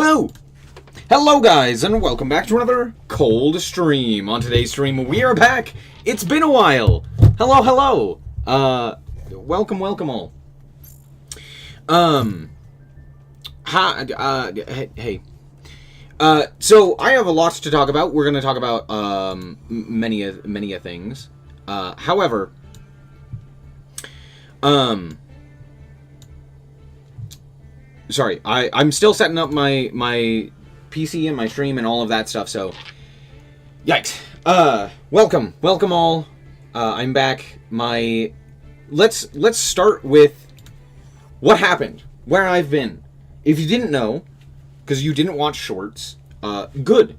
Boo! Hello guys, and welcome back to another cold stream. On today's stream, we are back. It's been a while. Hello. Welcome all. Hey. So I have a lot to talk about. We're going to talk about many a things. However, sorry, I'm still setting up my PC and my stream and all of that stuff, so yikes. Welcome all. I'm back. Let's start with what happened, where I've been. If you didn't know, because you didn't watch shorts, good.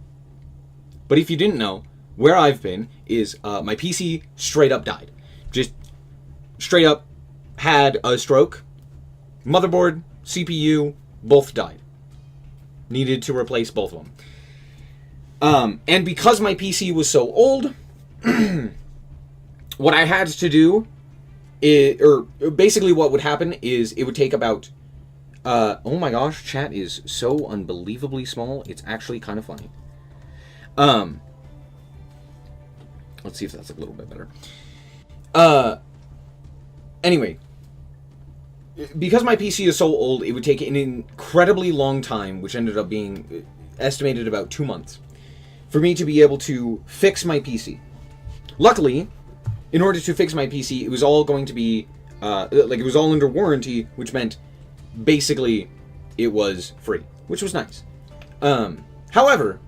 But if you didn't know, where I've been is my PC straight up died. Just straight up had a stroke. Motherboard, CPU, both died. Needed to replace both of them. And because my PC was so old, what I had to do is, or basically what would happen is it would take about, oh my gosh, chat is so unbelievably small, it's actually kind of funny. Let's see if that's a little bit better. Anyway, because my PC is so old, it would take an incredibly long time, which ended up being estimated about 2 months, for me to be able to fix my PC. Luckily, in order to fix my PC, it was all going to be, it was all under warranty, which meant basically it was free, which was nice. However,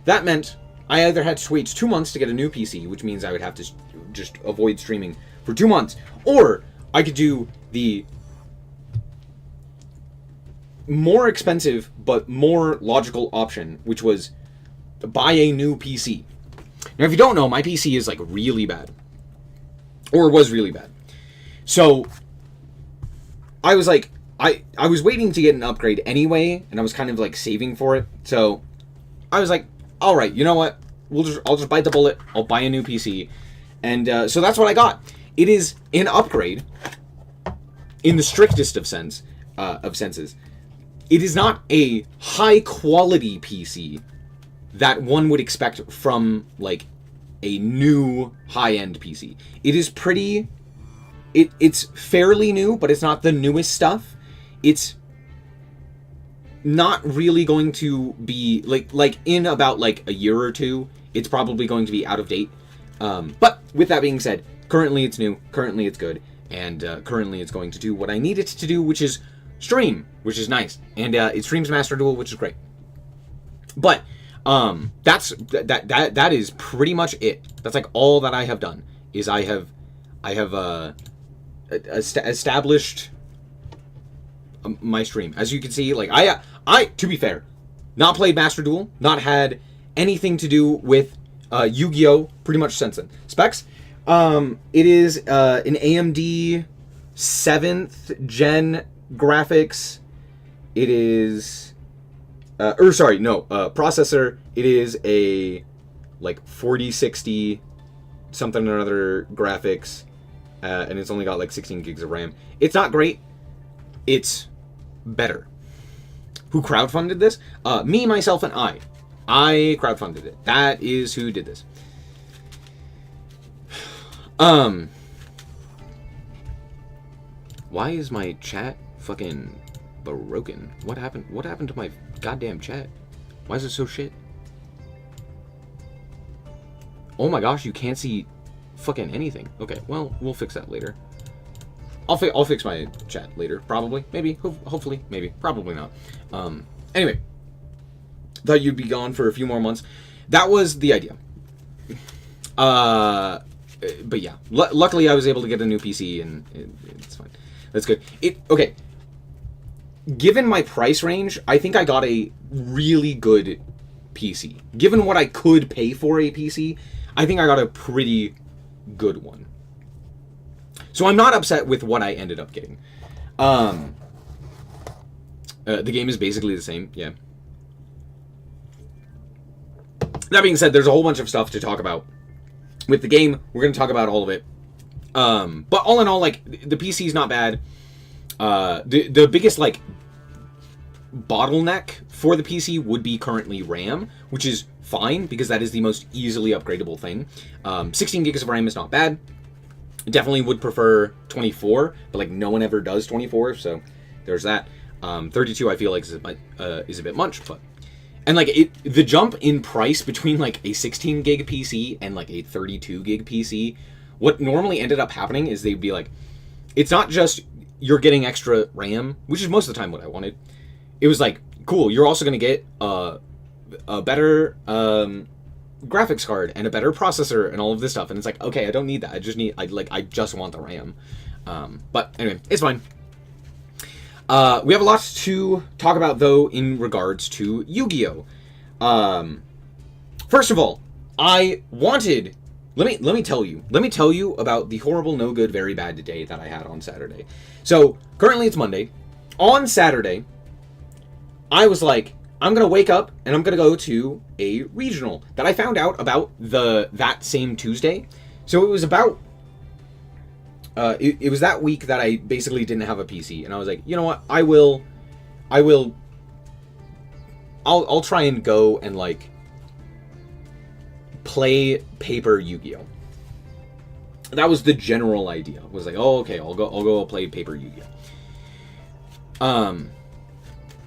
that meant I either had to wait 2 months to get a new PC, which means I would have to just avoid streaming for 2 months, or I could do the more expensive but more logical option, which was buy a new PC. Now, if you don't know, my PC is like really bad, or was really bad. So I was like, I was waiting to get an upgrade anyway, and I was kind of like saving for it. So I was like, all right, you know what? I'll just bite the bullet. I'll buy a new PC, and so that's what I got. It is an upgrade in the strictest of senses. It is not a high-quality PC that one would expect from, like, a new high-end PC. It is pretty... It's fairly new, but it's not the newest stuff. It's not really going to be... Like in about, like, a year or two, it's probably going to be out of date. But, with that being said, currently it's new, currently it's good, and currently it's going to do what I need it to do, which is stream, which is nice, and it streams Master Duel, which is great. But that is pretty much it. That's like all that I have done. Is I have established my stream. As you can see, like I to be fair, not played Master Duel, not had anything to do with Yu-Gi-Oh! Pretty much since then. Specs. It is an AMD 7th gen graphics. It is processor. It is a like 4060 something or other graphics, and it's only got like 16 gigs of RAM. It's not great. It's better. Who crowdfunded this? Me, myself, and I crowdfunded it. That is who did this. Why is my chat fucking broken? What happened? What happened to my goddamn chat? Why is it so shit? Oh my gosh, you can't see fucking anything. Okay, well, we'll fix that later. I'll fix my chat later, probably, maybe, hopefully, maybe, probably not. Anyway, thought you'd be gone for a few more months. That was the idea. But yeah, luckily I was able to get a new PC, and it's fine. That's good. Okay. Given my price range, I think I got a really good PC. Given what I could pay for a PC, I think I got a pretty good one. So I'm not upset with what I ended up getting. The game is basically the same, yeah. That being said, there's a whole bunch of stuff to talk about. With the game, we're going to talk about all of it. But all in all, like, the PC's not bad. The biggest, like, bottleneck for the PC would be currently RAM, which is fine because that is the most easily upgradable thing. 16 gigs of RAM is not bad. Definitely would prefer 24, but like no one ever does 24, so there's that. 32 I feel like is a bit much, but and like the jump in price between like a 16 gig PC and like a 32 gig PC, what normally ended up happening is they'd be like, it's not just you're getting extra RAM, which is most of the time what I wanted. It was like, cool, you're also going to get a better graphics card and a better processor and all of this stuff. And it's like, okay, I don't need that. I just want the RAM. But anyway, it's fine. We have a lot to talk about, though, in regards to Yu-Gi-Oh! First of all, I wanted... Let me tell you about the horrible, no good, very bad day that I had on Saturday. So, currently it's Monday. On Saturday, I was like, I'm going to wake up and I'm going to go to a regional that I found out about that same Tuesday. So it was about... it was that week that I basically didn't have a PC, and I was like, you know what, I'll try and go and like play paper Yu-Gi-Oh. That was the general idea. It was like, oh, okay, I'll go play paper Yu-Gi-Oh.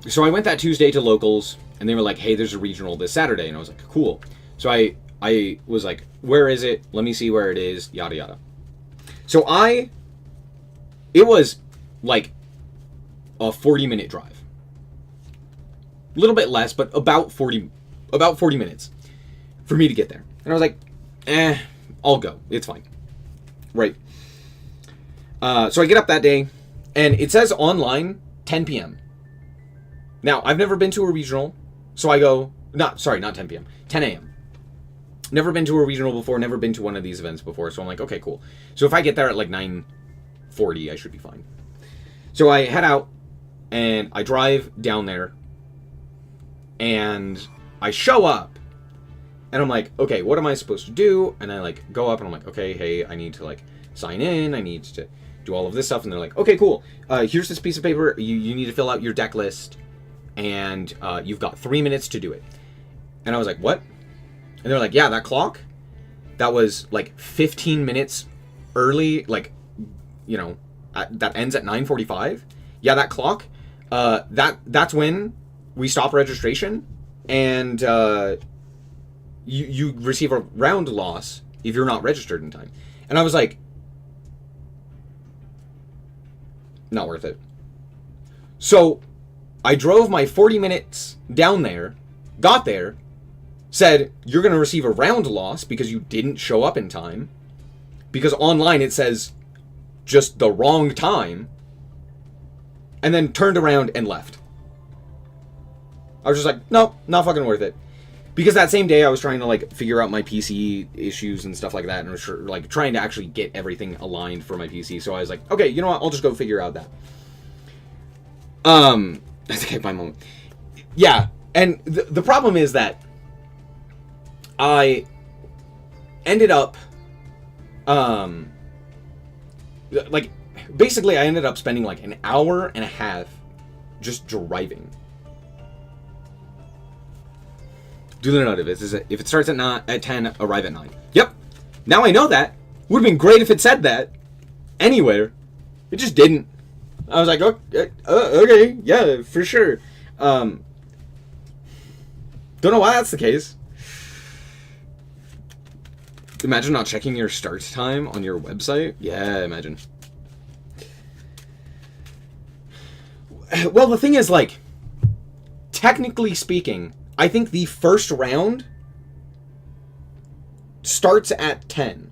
So I went that Tuesday to locals, and they were like, hey, there's a regional this Saturday, and I was like, cool. So I was like, where is it? Let me see where it is, yada yada. So it was like a 40-minute drive. A little bit less, but about 40 minutes for me to get there. And I was like, I'll go. It's fine. Right. So I get up that day, and it says online 10 p.m. Now, I've never been to a regional, so I go, not 10 p.m., 10 a.m. Never been to a regional before, never been to one of these events before, so I'm like, okay, cool. So if I get there at like 9:40, I should be fine. So I head out, and I drive down there, and I show up, and I'm like, okay, what am I supposed to do? And I like go up, and I'm like, okay, hey, I need to like sign in, I need to do all of this stuff, and they're like, okay, cool. Here's this piece of paper, you need to fill out your deck list, and you've got 3 minutes to do it. And I was like, what? And they're like, yeah, that clock, that was like 15 minutes early, like, you know, that ends at 9:45. Yeah, that clock, that's when we stop registration, and you receive a round loss if you're not registered in time. And I was like, not worth it. So I drove my 40 minutes down there, got there, said, you're going to receive a round loss because you didn't show up in time, because online it says just the wrong time, and then turned around and left. I was just like, no, not fucking worth it. Because that same day I was trying to like figure out my PC issues and stuff like that, and I was like trying to actually get everything aligned for my PC. So I was like, okay, you know what, I'll just go figure out that. I think my moment. Yeah, and the problem is that I ended up, like, basically I ended up spending like an hour and a half just driving. Do the note of it. If it starts at 10, arrive at 9. Yep. Now I know that. Would have been great if it said that anywhere. It just didn't. I was like, okay, yeah, for sure. Don't know why that's the case. Imagine not checking your start time on your website. Yeah, imagine. Well, the thing is, like, technically speaking, I think the first round starts at 10.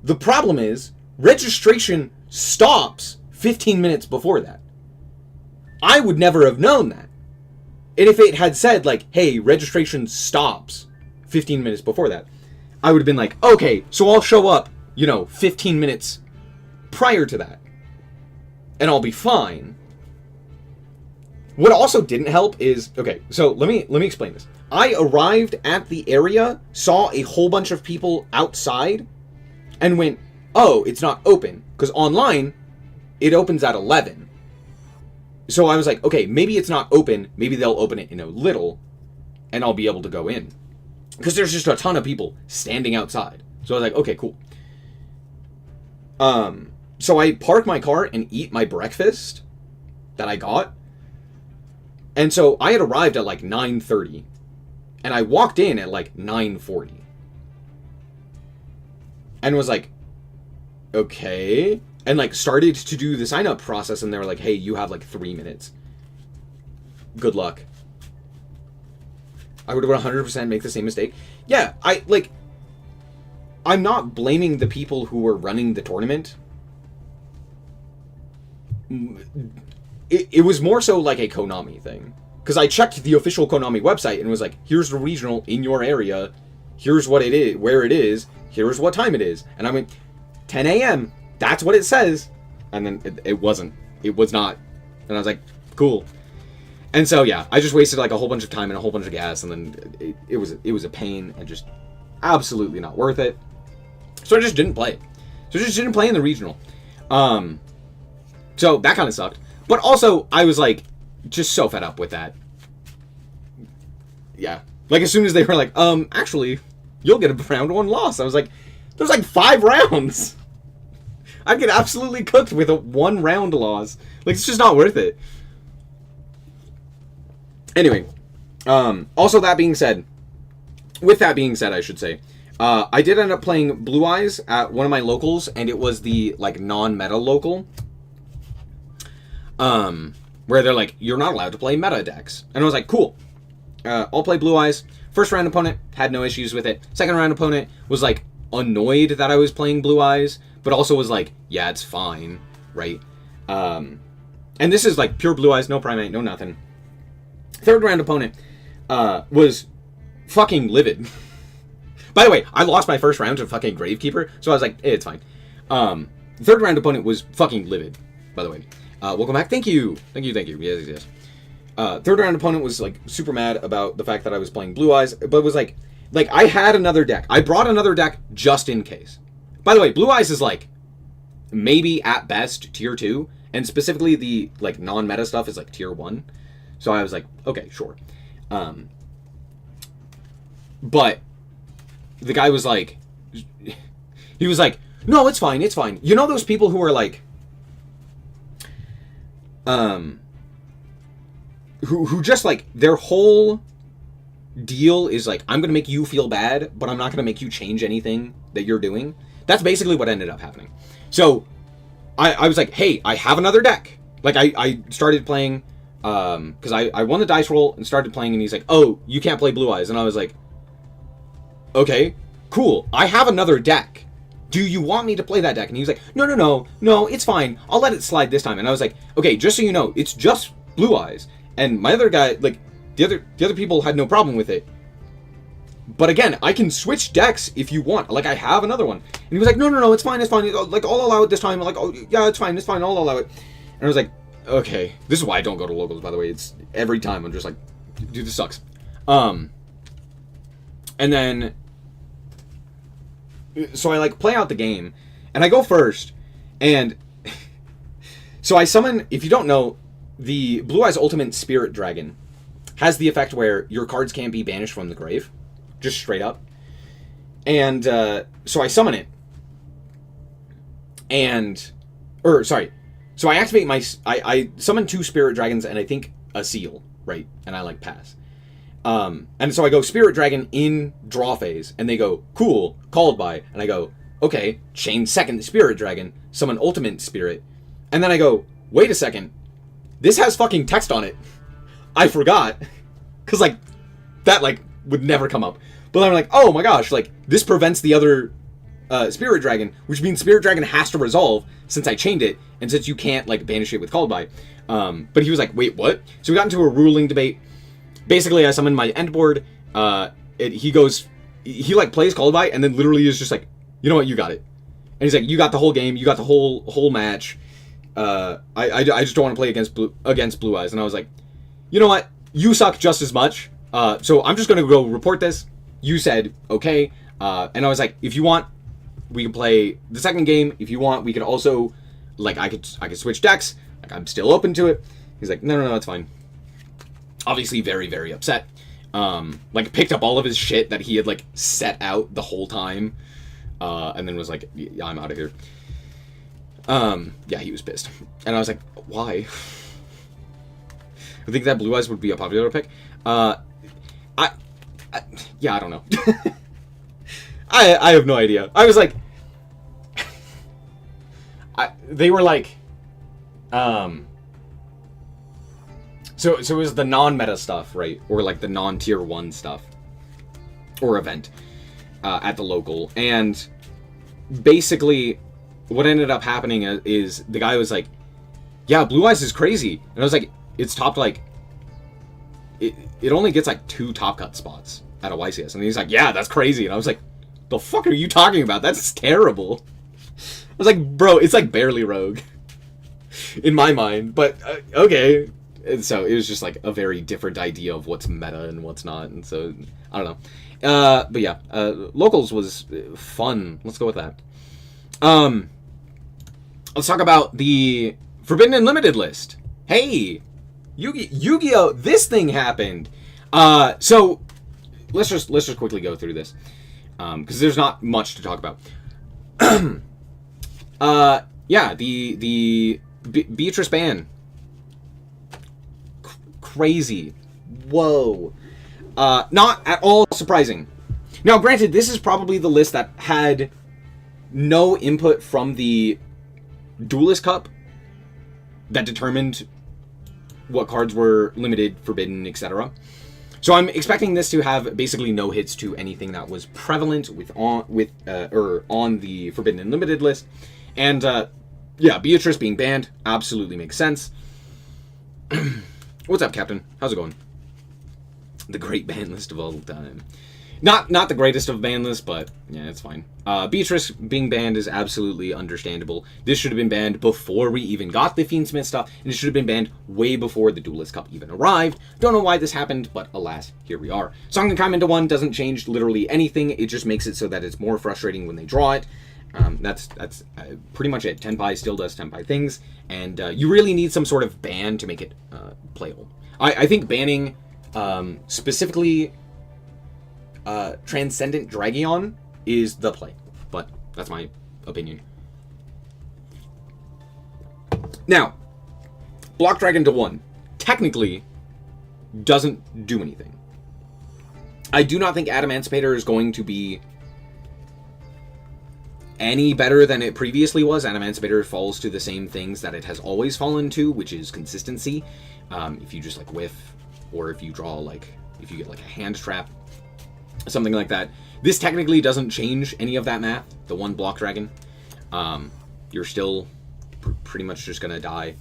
The problem is, registration stops 15 minutes before that. I would never have known that. And if it had said, like, hey, registration stops 15 minutes before that, I would have been like, okay, so I'll show up, 15 minutes prior to that. And I'll be fine. What also didn't help is, okay, so let me explain this. I arrived at the area, saw a whole bunch of people outside, and went, oh, it's not open. Because online, it opens at 11. so I was like, okay, maybe it's not open. Maybe they'll open it in a little, and I'll be able to go in. Because there's just a ton of people standing outside. So I was like, okay, cool. So I park my car and eat my breakfast that I got. And so I had arrived at like 9:30. And I walked in at like 9:40. And was like, okay. And like started to do the sign up process, and they were like, hey, you have like 3 minutes. Good luck. I would 100% make the same mistake. Yeah, I'm not blaming the people who were running the tournament. It was more so like a Konami thing. Because I checked the official Konami website and was like, here's the regional in your area. Here's what it is, where it is. Here's what time it is. And I went, 10 a.m. That's what it says. And then it wasn't. It was not. And I was like, cool. And so, yeah, I just wasted like a whole bunch of time and a whole bunch of gas. And then it was a pain and just absolutely not worth it. So I just didn't play. So I just didn't play in the regional. So that kind of sucked. But also, I was like, just so fed up with that. Yeah. Like, as soon as they were like, actually, you'll get a round 1 loss. I was like, there's like 5 rounds. I'd get absolutely cooked with a 1 round loss. Like, it's just not worth it. Anyway. Also, with that being said, I should say, I did end up playing Blue Eyes at one of my locals, and it was the, like, non-meta local. Where they're like, you're not allowed to play meta decks. And I was like, cool. I'll play Blue Eyes. First round opponent, had no issues with it. Second round opponent was like, annoyed that I was playing Blue Eyes, but also was like, yeah, it's fine, right? And this is like pure Blue Eyes, no Primate, no nothing. Third round opponent was fucking livid. By the way, I lost my first round to fucking Gravekeeper, so I was like, hey, it's fine. Third round opponent was fucking livid, by the way. Welcome back. Thank you. Yes. Third round opponent was like super mad about the fact that I was playing Blue Eyes, but was like I had another deck. I brought another deck just in case. By the way, Blue Eyes is like maybe at best tier 2, and specifically the like non-meta stuff is like tier 1. So I was like, okay, sure. But the guy was like, he was like, no, it's fine. You know those people who are like, who just like their whole deal is like, I'm gonna make you feel bad, but I'm not gonna make you change anything that you're doing. That's basically what ended up happening. So I was like, hey, I have another deck. Like I started playing, because I won the dice roll and started playing, and he's like, oh, you can't play Blue Eyes. And I was like, okay, cool. I have another deck. Do you want me to play that deck? And he was like, no, it's fine. I'll let it slide this time. And I was like, okay, just so you know, it's just Blue Eyes. And my other guy, like, the other people had no problem with it. But again, I can switch decks if you want. Like, I have another one. And he was like, no, it's fine. Like, I'll allow it this time. I'm like, oh, yeah, it's fine, I'll allow it. And I was like, okay. This is why I don't go to locals, by the way. It's every time I'm just like, dude, this sucks. And then, so I like play out the game, and I go first, and so I summon, if you don't know, the Blue Eyes Ultimate Spirit Dragon has the effect where your cards can't be banished from the grave, just straight up. And so I summon it, so I activate I summon 2 Spirit Dragons and I think a Seal, right? And I like pass. And so I go Spirit Dragon in draw phase, and they go, cool, called by, and I go, okay, chain second Spirit Dragon, summon Ultimate Spirit, and then I go, wait a second, this has fucking text on it. I forgot, because like, that like, would never come up. But I'm like, oh my gosh, like, this prevents the other Spirit Dragon, which means Spirit Dragon has to resolve, since I chained it, and since you can't, like, banish it with called by. But he was like, wait, what? So we got into a ruling debate. Basically, I summoned my end board. He like plays called by, and then literally is just like, you know what, you got it. And he's like, you got the whole game, you got the whole match. I just don't want to play against Blue Eyes. And I was like, you know what, you suck just as much. So I'm just gonna go report this. You said okay. And I was like, if you want, we can play the second game. If you want, we could also, like, I could switch decks. Like, I'm still open to it. He's like, no, it's fine. Obviously very, very upset. Like, picked up all of his shit that he had, like, set out the whole time. And then was like, yeah, I'm out of here. Yeah, he was pissed. And I was like, why? I think that Blue Eyes would be a popular pick. Yeah, I don't know. I have no idea. I was like, they were like, so it was the non-meta stuff, right? Or like the non-tier 1 stuff or event at the local. And basically what ended up happening is the guy was like, yeah, Blue Eyes is crazy. And I was like, it's topped like, it only gets like 2 top cut spots at a YCS. And he's like, yeah, that's crazy. And I was like, the fuck are you talking about? That's terrible. I was like, bro, it's like barely rogue in my mind, but okay. And so it was just like a very different idea of what's meta and what's not. And so I don't know. But yeah, locals was fun. Let's go with that. Let's talk about the Forbidden Unlimited list. Hey, Yu-Gi-Oh! This thing happened. So let's just quickly go through this. Because there's not much to talk about. Yeah, the Beatrice ban. Crazy. Whoa. Not at all surprising. Now, granted, this is probably the list that had no input from the Duelist Cup that determined what cards were limited, forbidden, etc. So I'm expecting this to have basically no hits to anything that was prevalent on the Forbidden Unlimited list. And yeah, Beatrice being banned absolutely makes sense. What's up, Captain? How's it going? The great ban list of all time. Not the greatest of ban lists, but yeah, it's fine. Beatrice being banned is absolutely understandable. This should have been banned before we even got the Fiendsmith stuff, and it should have been banned way before the Duelist Cup even arrived. Don't know why this happened, but alas, here we are. Song and Kaiman to 1 doesn't change literally anything. It just makes it so that it's more frustrating when they draw it. That's pretty much it. Tenpai still does Tenpai things, and you really need some sort of ban to make it playable. I think banning specifically Transcendent Dragion is the play, but that's my opinion. Now, Block Dragon to 1 technically doesn't do anything. I do not think Adamancipator is going to be any better than it previously was. Adamancipator falls to the same things that it has always fallen to, which is consistency. If you just like whiff, or if you draw like, if you get like a hand trap, something like that. This technically doesn't change any of that math. The 1 Block Dragon, you're still pretty much just gonna die.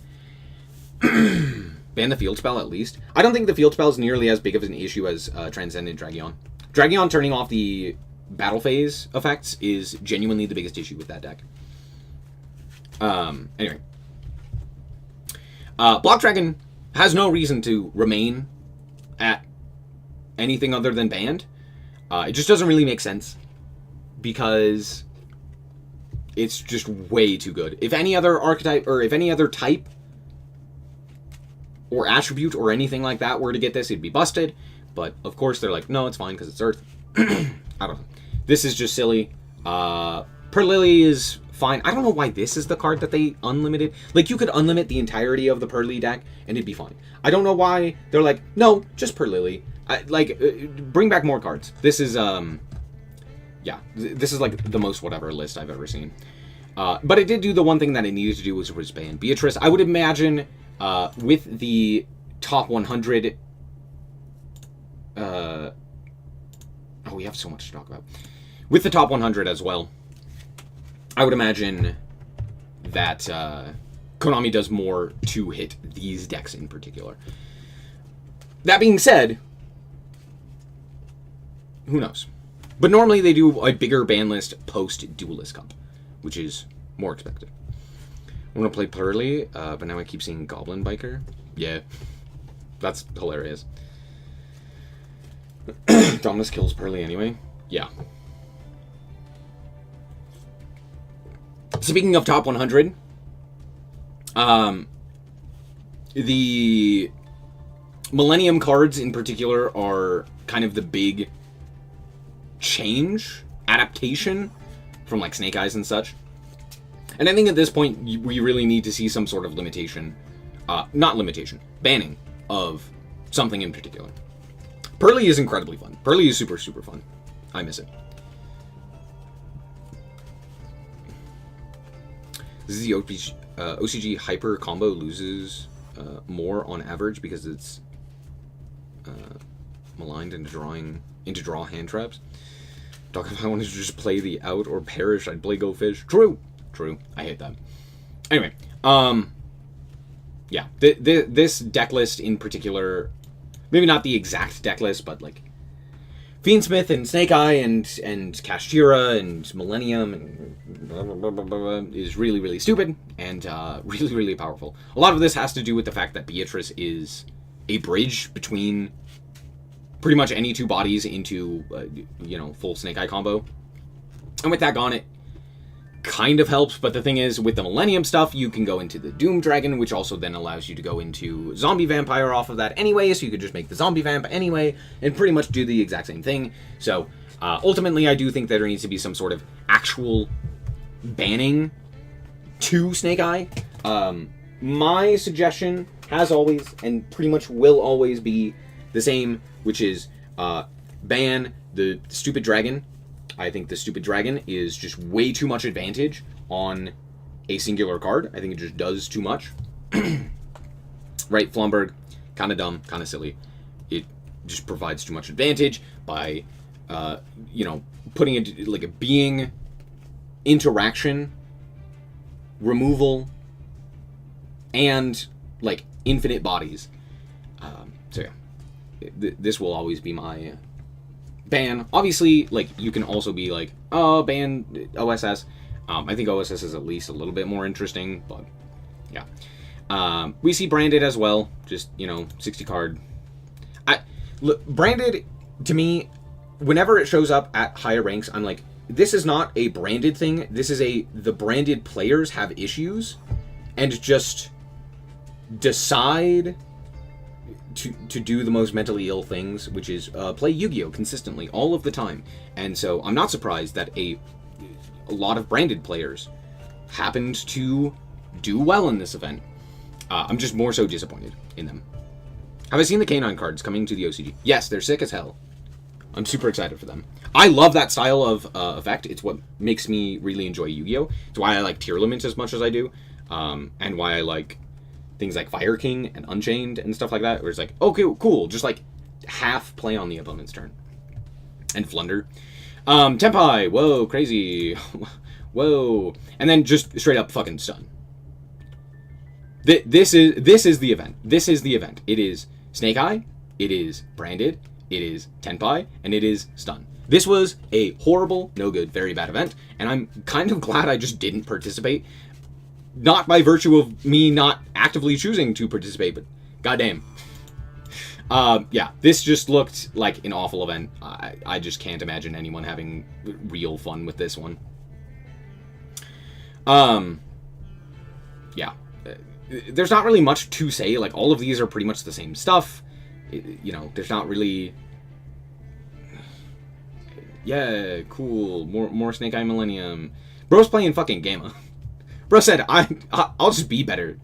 Ban the field spell at least. I don't think the field spell is nearly as big of an issue as Transcendent Dragion. Dragion turning off the battle phase effects is genuinely the biggest issue with that deck. Anyway. Block Dragon has no reason to remain at anything other than banned. It just doesn't really make sense because it's just way too good. If any other archetype, or if any other type or attribute or anything like that were to get this, it'd be busted. But of course they're like, no, it's fine because it's Earth. I don't know. This is just silly. Perlily is fine. I don't know why this is the card that they unlimited. Like, you could unlimit the entirety of the Perlily deck and it'd be fine. I don't know why they're like, no, just Perlily. Bring back more cards. This is, yeah, this is like the most whatever list I've ever seen. But it did do the one thing that it needed to do, was ban Beatrice. I would imagine, with the top 100, oh, we have so much to talk about. With the top 100 as well, I would imagine that, Konami does more to hit these decks in particular. That being said, who knows? But normally they do a bigger ban list post-Duelist Cup, which is more expected. I want to play Perlily, but now I keep seeing Goblin Biker. Yeah, that's hilarious. Dominus kills Perlily anyway. Yeah. Speaking of top 100, The Millennium cards in particular are kind of the big adaptation from like Snake Eyes and such. And I think at this point, we really need to see some sort of banning of something in particular. Pearly is incredibly fun. Pearly is super, super fun. I miss it. This is the OCG Hyper combo loses more on average because it's maligned into draw hand traps. Talking if I wanted to just play the out or perish, I'd play Go Fish. True. I hate that. Anyway, yeah, this deck list in particular, maybe not the exact deck list, but like Fiendsmith and Snake Eye and Kashtira and Millennium and blah, blah, blah, blah, is really, really stupid and really, really powerful. A lot of this has to do with the fact that Beatrice is a bridge between pretty much any two bodies into, full Snake Eye combo. And with that gone, it kind of helps, but the thing is, with the Millennium stuff, you can go into the Doom Dragon, which also then allows you to go into Zombie Vampire off of that anyway, so you could just make the Zombie Vamp anyway, and pretty much do the exact same thing. So, ultimately, I do think that there needs to be some sort of actual banning to Snake Eye. My suggestion has always, and pretty much will always be the same, which is ban the Stupid Dragon. I think the Stupid Dragon is just way too much advantage on a singular card. I think it just does too much. Right, Flomberg, kind of dumb, kind of silly. It just provides too much advantage by, putting it like a being interaction, removal, and like infinite bodies. So yeah, this will always be my ban. Obviously, like, you can also be like, oh, ban OSS. I think OSS is at least a little bit more interesting, but yeah. We see Branded as well, just, 60 card. Branded, to me, whenever it shows up at higher ranks, I'm like, this is not a Branded thing. This is the Branded players have issues and just decide to do the most mentally ill things, which is play Yu-Gi-Oh! Consistently all of the time. And so I'm not surprised that a lot of Branded players happened to do well in this event. I'm just more so disappointed in them. Have I seen the Canine cards coming to the OCG? Yes, they're sick as hell. I'm super excited for them. I love that style of effect. It's what makes me really enjoy Yu-Gi-Oh! It's why I like Tearlament as much as I do, and why I like things like Fire King and Unchained and stuff like that, where it's like, okay, cool, just like half play on the opponent's turn. And Flunder. Tenpai, whoa, crazy. Whoa. And then just straight up fucking stun. This is the event. This is the event. It is Snake Eye, it is Branded, it is Tenpai, and it is stun. This was a horrible, no good, very bad event, and I'm kind of glad I just didn't participate. Not by virtue of me not actively choosing to participate, but goddamn. Yeah, this just looked like an awful event. I just can't imagine anyone having real fun with this one. Yeah. There's not really much to say. Like, all of these are pretty much the same stuff. There's not really... Yeah, cool. More Snake Eye Millennium. Bro's playing fucking Gamma. Bro said, I'll just be better.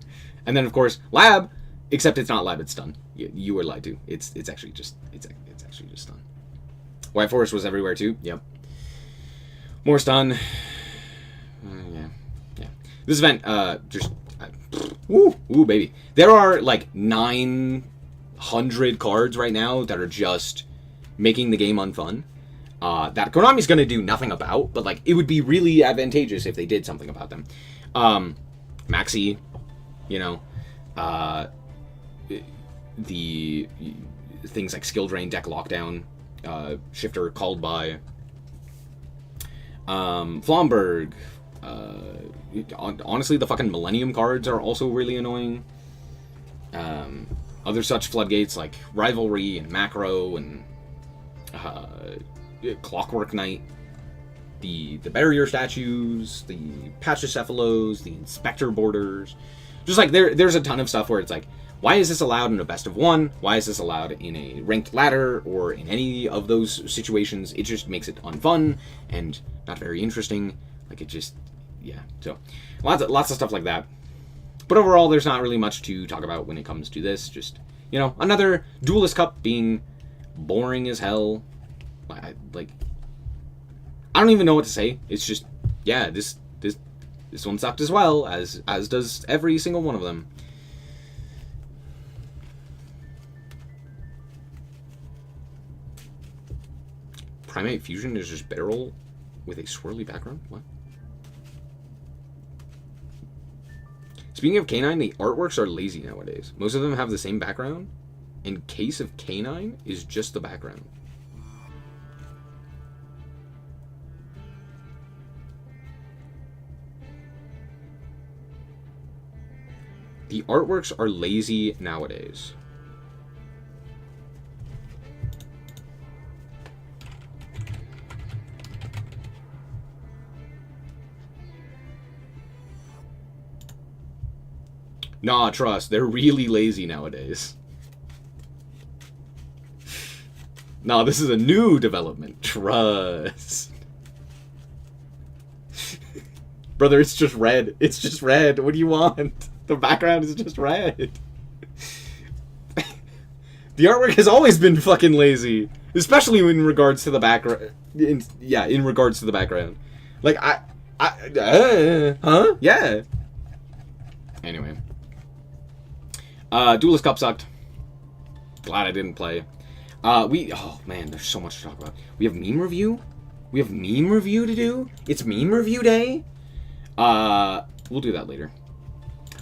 And then, of course, Lab, except it's not Lab, it's Stun. You were lied to. It's actually just Stun. White Forest was everywhere, too. Yep. More Stun. Yeah. This event, ooh, baby. There are, like, 900 cards right now that are just making the game unfun. That Konami's gonna do nothing about, but, like, it would be really advantageous if they did something about them. Maxi, the things like Skill Drain, Deck Lockdown, Shifter Called By, Flomberg, honestly, the fucking Millennium cards are also really annoying. Other such floodgates like Rivalry and Macro and Clockwork Knight, the barrier statues, the Pachycephalos, the Inspector borders. Just like there's a ton of stuff where it's like, Why is this allowed in a best of one? Why is this allowed in a ranked ladder or in any of those situations? It just makes it unfun and not very interesting. Like, it just, yeah. So lots of stuff like that. But overall, there's not really much to talk about when it comes to this. Just, you know, another Duelist Cup being boring as hell. I don't even know what to say. It's just, yeah, this one sucked as well, as does every single one of them. Primate Fusion is just barrel with a swirly background? What? Speaking of Canine, the artworks are lazy nowadays. Most of them have the same background. In case of Canine, is just the background. The artworks are lazy nowadays. Nah, trust. They're really lazy nowadays. Nah, this is a new development. Trust. Brother, it's just red. It's just red. What do you want? The background is just red. The artwork has always been fucking lazy. Especially in regards to the background. In regards to the background. Like, huh? Yeah. Anyway. Duelist Cup sucked. Glad I didn't play. Oh man, there's so much to talk about. We have meme review? We have meme review to do? It's meme review day? We'll do that later.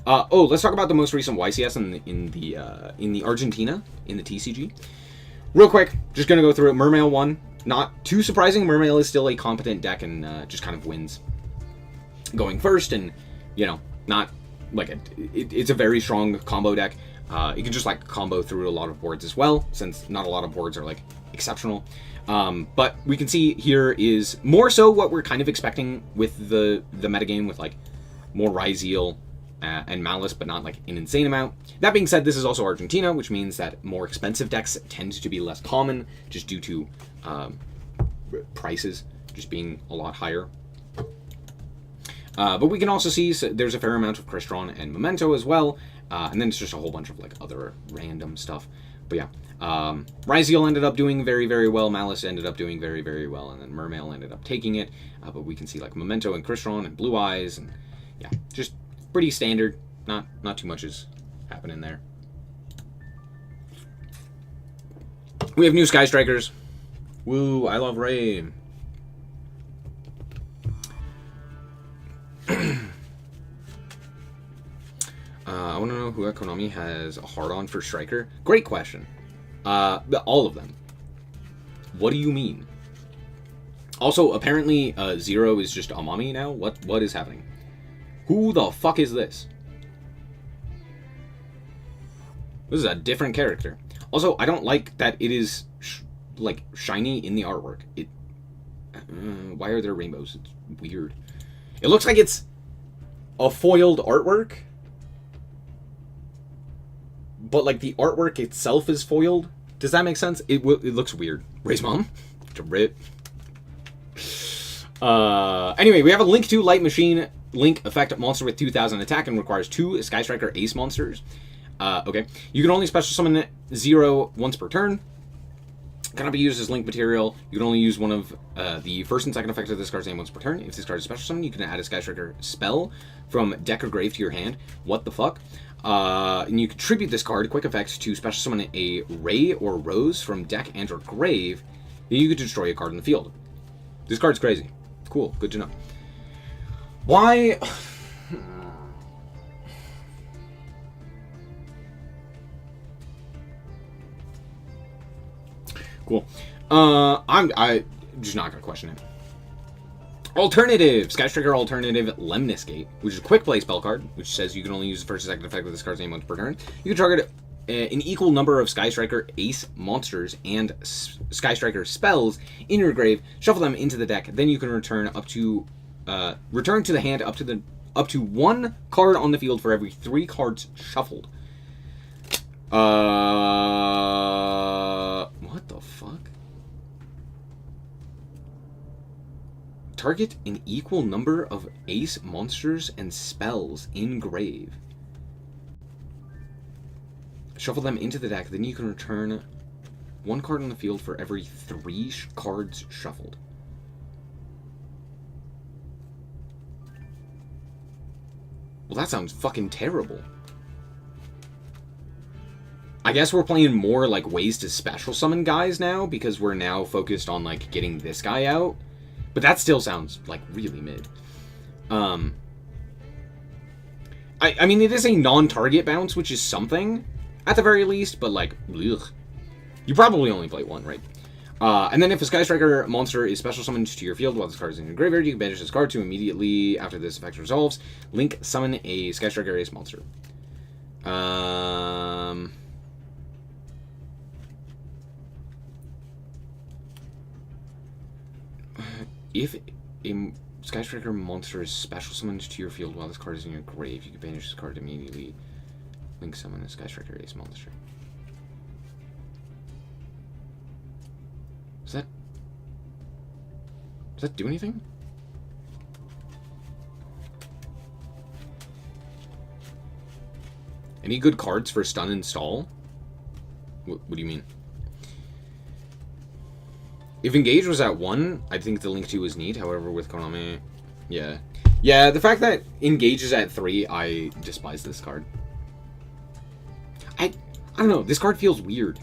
Let's talk about the most recent YCS in the Argentina, in the TCG. Real quick, just gonna go through it. Mermail won. Not too surprising. Mermail is still a competent deck and just kind of wins going first, and you know, not like it's a very strong combo deck. You can just like combo through a lot of boards as well, since not a lot of boards are like exceptional. But we can see here is more so what we're kind of expecting with the metagame, with like more Ryzeal and Malice, but not like an insane amount. That being said, this is also Argentina, which means that more expensive decks tend to be less common, just due to prices just being a lot higher. But we can also see there's a fair amount of Crystron and Memento as well, and then it's just a whole bunch of like other random stuff. But yeah, Ryzeal ended up doing very, very well, Malice ended up doing very, very well, and then Mermail ended up taking it. But we can see like Memento and Crystron and Blue Eyes, and yeah, just pretty standard. Not too much is happening there. We have new Sky Strikers. Woo, I love Ray. I want to know who at Konami has a hard-on for Striker. Great question. All of them. What do you mean? Also, apparently, Zero is just Amami now. What is happening? Who the fuck is this? This is a different character. Also, I don't like that it is like shiny in the artwork. Why are there rainbows? It's weird. It looks like it's a foiled artwork, but like the artwork itself is foiled. Does that make sense? It looks weird. Ray's mom? To rip. Anyway, we have a Link 2 Light Machine Link effect monster with 2000 attack and requires 2 Sky Striker Ace monsters. Okay. You can only special summon Zero once per turn. Cannot be used as link material. You can only use one of the first and second effects of this card's name once per turn. If this card is special summon, you can add a Sky Striker spell from deck or grave to your hand. What the fuck? And you contribute this card, quick effects, to special summon a Ray or Rose from deck and or grave. Then you could destroy a card in the field. This card's crazy. Cool. Good to know. Why? Cool. I'm just not gonna question it. Alternative Sky Striker alternative Lemnis Gate, which is a quick play spell card, which says you can only use the first and second effect of this card's name once per turn. You can target an equal number of Sky Striker Ace monsters and Sky Striker spells in your grave. Shuffle them into the deck. Then you can return to the hand up to one card on the field for every 3 cards shuffled. What the fuck? Target an equal number of ace monsters and spells in grave. Shuffle them into the deck, then you can return one card on the field for every 3 cards shuffled. Well, that sounds fucking terrible. I guess we're playing more like ways to special summon guys now because we're now focused on like getting this guy out. But that still sounds like really mid. I mean, it is a non-target bounce, which is something at the very least, but like, ugh. You probably only play 1, right? And then if a Sky Striker monster is special summoned to your field while this card is in your graveyard, you can banish this card to immediately after this effect resolves. Link summon a Sky Striker ace monster. If a Sky Striker monster is special summoned to your field while this card is in your grave, you can banish this card immediately. Link summon a Sky Striker ace monster. Does that do anything? Any good cards for stun and stall? What do you mean? If Engage was at 1, I think the Link 2 is neat. However, with Konami, yeah. Yeah, the fact that Engage is at 3, I despise this card. I don't know. This card feels weird.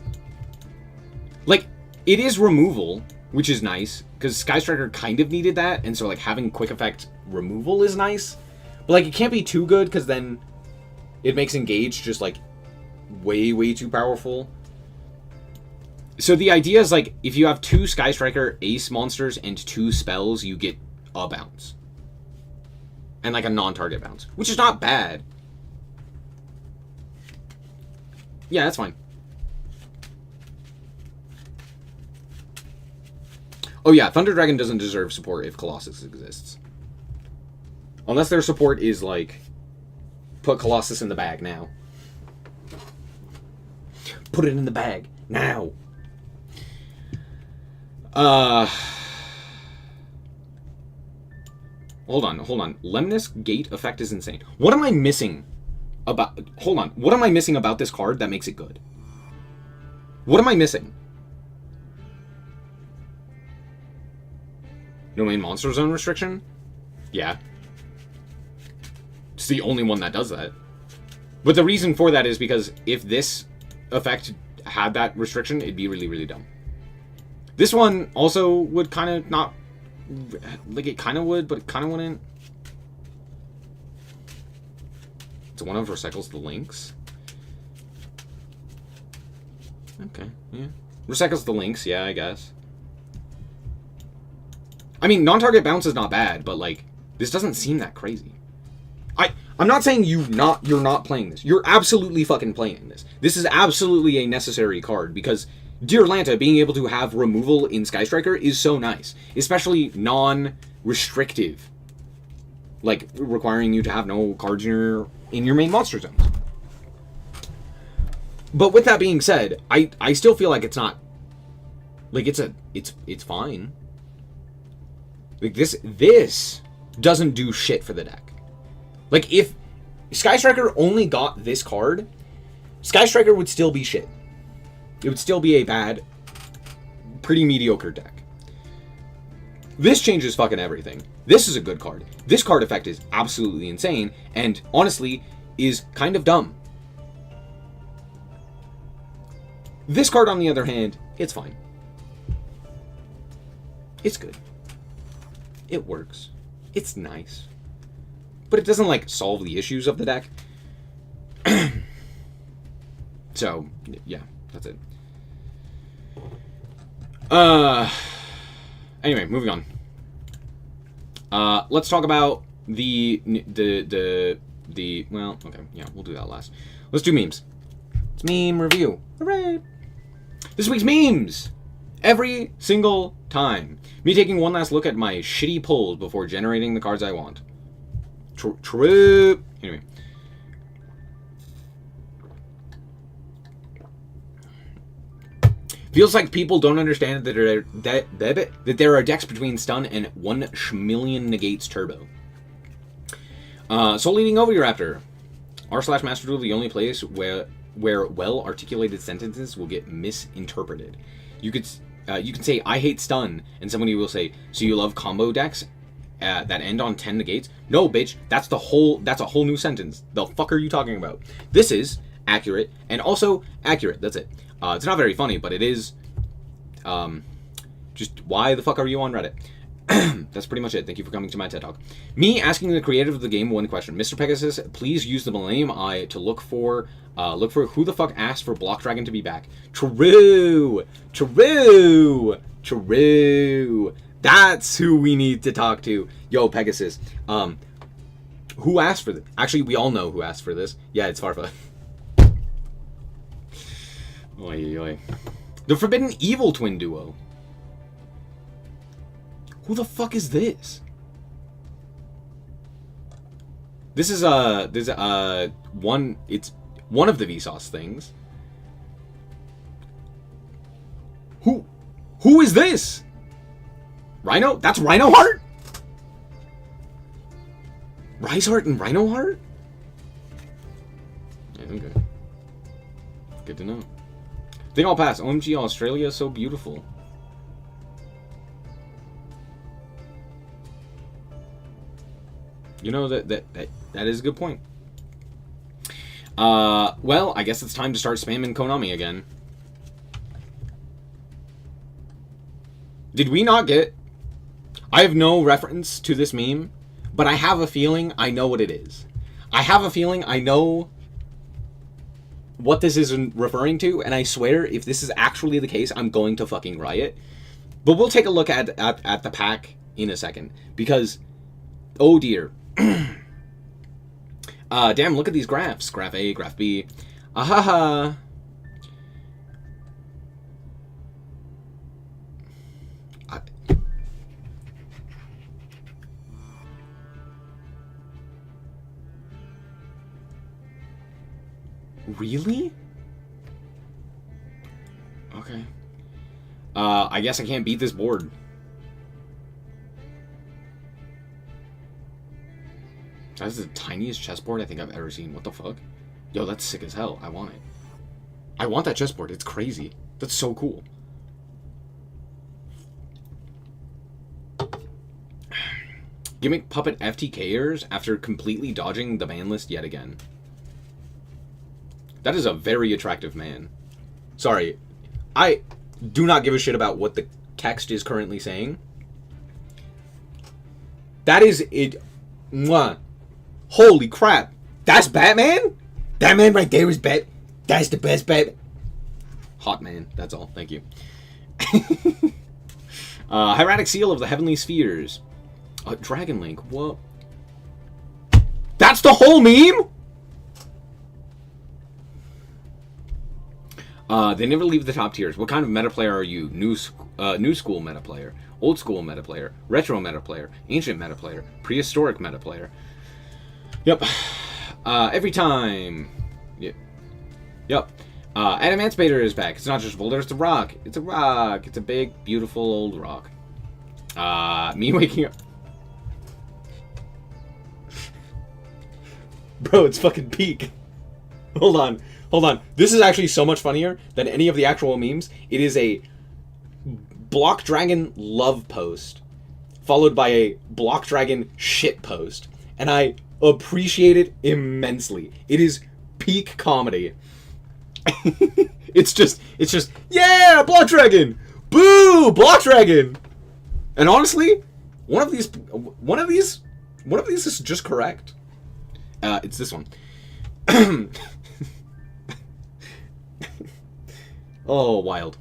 Like, it is removal, which is nice, because Sky Striker kind of needed that, and so, like, having quick effect removal is nice. But, like, it can't be too good, because then it makes Engage just, like, way, way too powerful. So the idea is, like, if you have 2 Sky Striker ace monsters and 2 spells, you get a bounce. And, like, a non-target bounce. Which is not bad. Yeah, that's fine. Oh yeah, Thunder Dragon doesn't deserve support if Colossus exists. Unless their support is, like, put Colossus in the bag now. Put it in the bag now. Hold on. Lemnis Gate effect is insane. What am I missing about... Hold on. What am I missing about this card that makes it good? What am I missing? No main monster zone restriction? Yeah. It's the only one that does that. But the reason for that is because if this effect had that restriction, it'd be really, really dumb. This one also would kind of not... Like, it kind of would, but it kind of wouldn't. It's one of recycles the links. Okay, yeah. Recycles the links, yeah, I guess. I mean, non-target bounce is not bad, but, like, this doesn't seem that crazy. I'm not saying you're not playing this. You're absolutely fucking playing this. This is absolutely a necessary card, because Dear Lanta being able to have removal in Sky Striker is so nice. Especially non-restrictive. Like, requiring you to have no cards in your main monster zones. But with that being said, I still feel like it's not... Like, it's fine. Like, this doesn't do shit for the deck. Like, if Sky Striker only got this card, Sky Striker would still be shit. It would still be a bad, pretty mediocre deck. This changes fucking everything. This is a good card. This card effect is absolutely insane, and honestly, is kind of dumb. This card, on the other hand, it's fine. It's good. It works. It's nice. But it doesn't, like, solve the issues of the deck. So, yeah, that's it. Anyway, moving on. Let's talk about the well, okay, yeah, we'll do that last. Let's do memes. It's meme review. Hooray! This week's memes! Every single time. Me taking one last look at my shitty pulls before generating the cards I want. True. Anyway. Feels like people don't understand that there are decks between stun and 1 schmillion negates turbo. Soul Eating Oviraptor. R/Master Duel, the only place where well-articulated sentences will get misinterpreted. You can say, I hate stun, and somebody will say, so you love combo decks that end on 10 negates? No, bitch, that's a whole new sentence. The fuck are you talking about? This is accurate, and also accurate, that's it. It's not very funny, but it is, just why the fuck are you on Reddit? That's pretty much it. Thank you for coming to my TED Talk. Me asking the creator of the game one question. Mr. Pegasus, please use the Millennium Eye to look for who the fuck asked for Block Dragon to be back. True! That's who we need to talk to. Yo, Pegasus. Who asked for this? Actually, we all know who asked for this. Yeah, it's Farfa. Oy, oy. The Forbidden Evil Twin Duo. Who the fuck is this? This is it's one of the Vsauce things. Who is this? Rhino? That's Rhino Heart? Rise Heart and Rhino Heart? Yeah, okay. Good to know. Think I'll pass. OMG, Australia is so beautiful. You know, that is a good point. Well, I guess it's time to start spamming Konami again. Did we not get... I have no reference to this meme, but I have a feeling I know what it is. I have a feeling I know what this is referring to, and I swear, if this is actually the case, I'm going to fucking riot. But we'll take a look at the pack in a second, because, oh dear. Damn, look at these graphs. Graph A, Graph B. Ahaha. Really? Okay. I guess I can't beat this board. That's the tiniest chessboard I think I've ever seen. What the fuck? Yo, that's sick as hell. I want it. I want that chessboard. It's crazy. That's so cool. Gimmick Puppet FTKers after completely dodging the ban list yet again. That is a very attractive man. Sorry. I do not give a shit about what the text is currently saying. That is it. Mwah. Holy crap. That's Batman? That man right there is Bat. That's the best Batman. Hot man. That's all. Thank you. Hieratic Seal of the Heavenly Spheres. Dragon Link. What? That's the whole meme? They never leave the top tiers. What kind of meta player are you? New school meta player, old school meta player, retro meta player, ancient meta player, prehistoric meta player. Yep. Every time. Yep. Yep. Adamantipator is back. It's not just a boulder, it's a rock. It's a rock. It's a big, beautiful old rock. Me waking up. Bro, it's fucking peak. Hold on. Hold on. This is actually so much funnier than any of the actual memes. It is a Block Dragon love post followed by a Block Dragon shit post. And I appreciate it immensely. It is peak comedy. It's just, yeah, Block Dragon! Boo! Block Dragon! And honestly, one of these is just correct. It's this one. Oh, wild.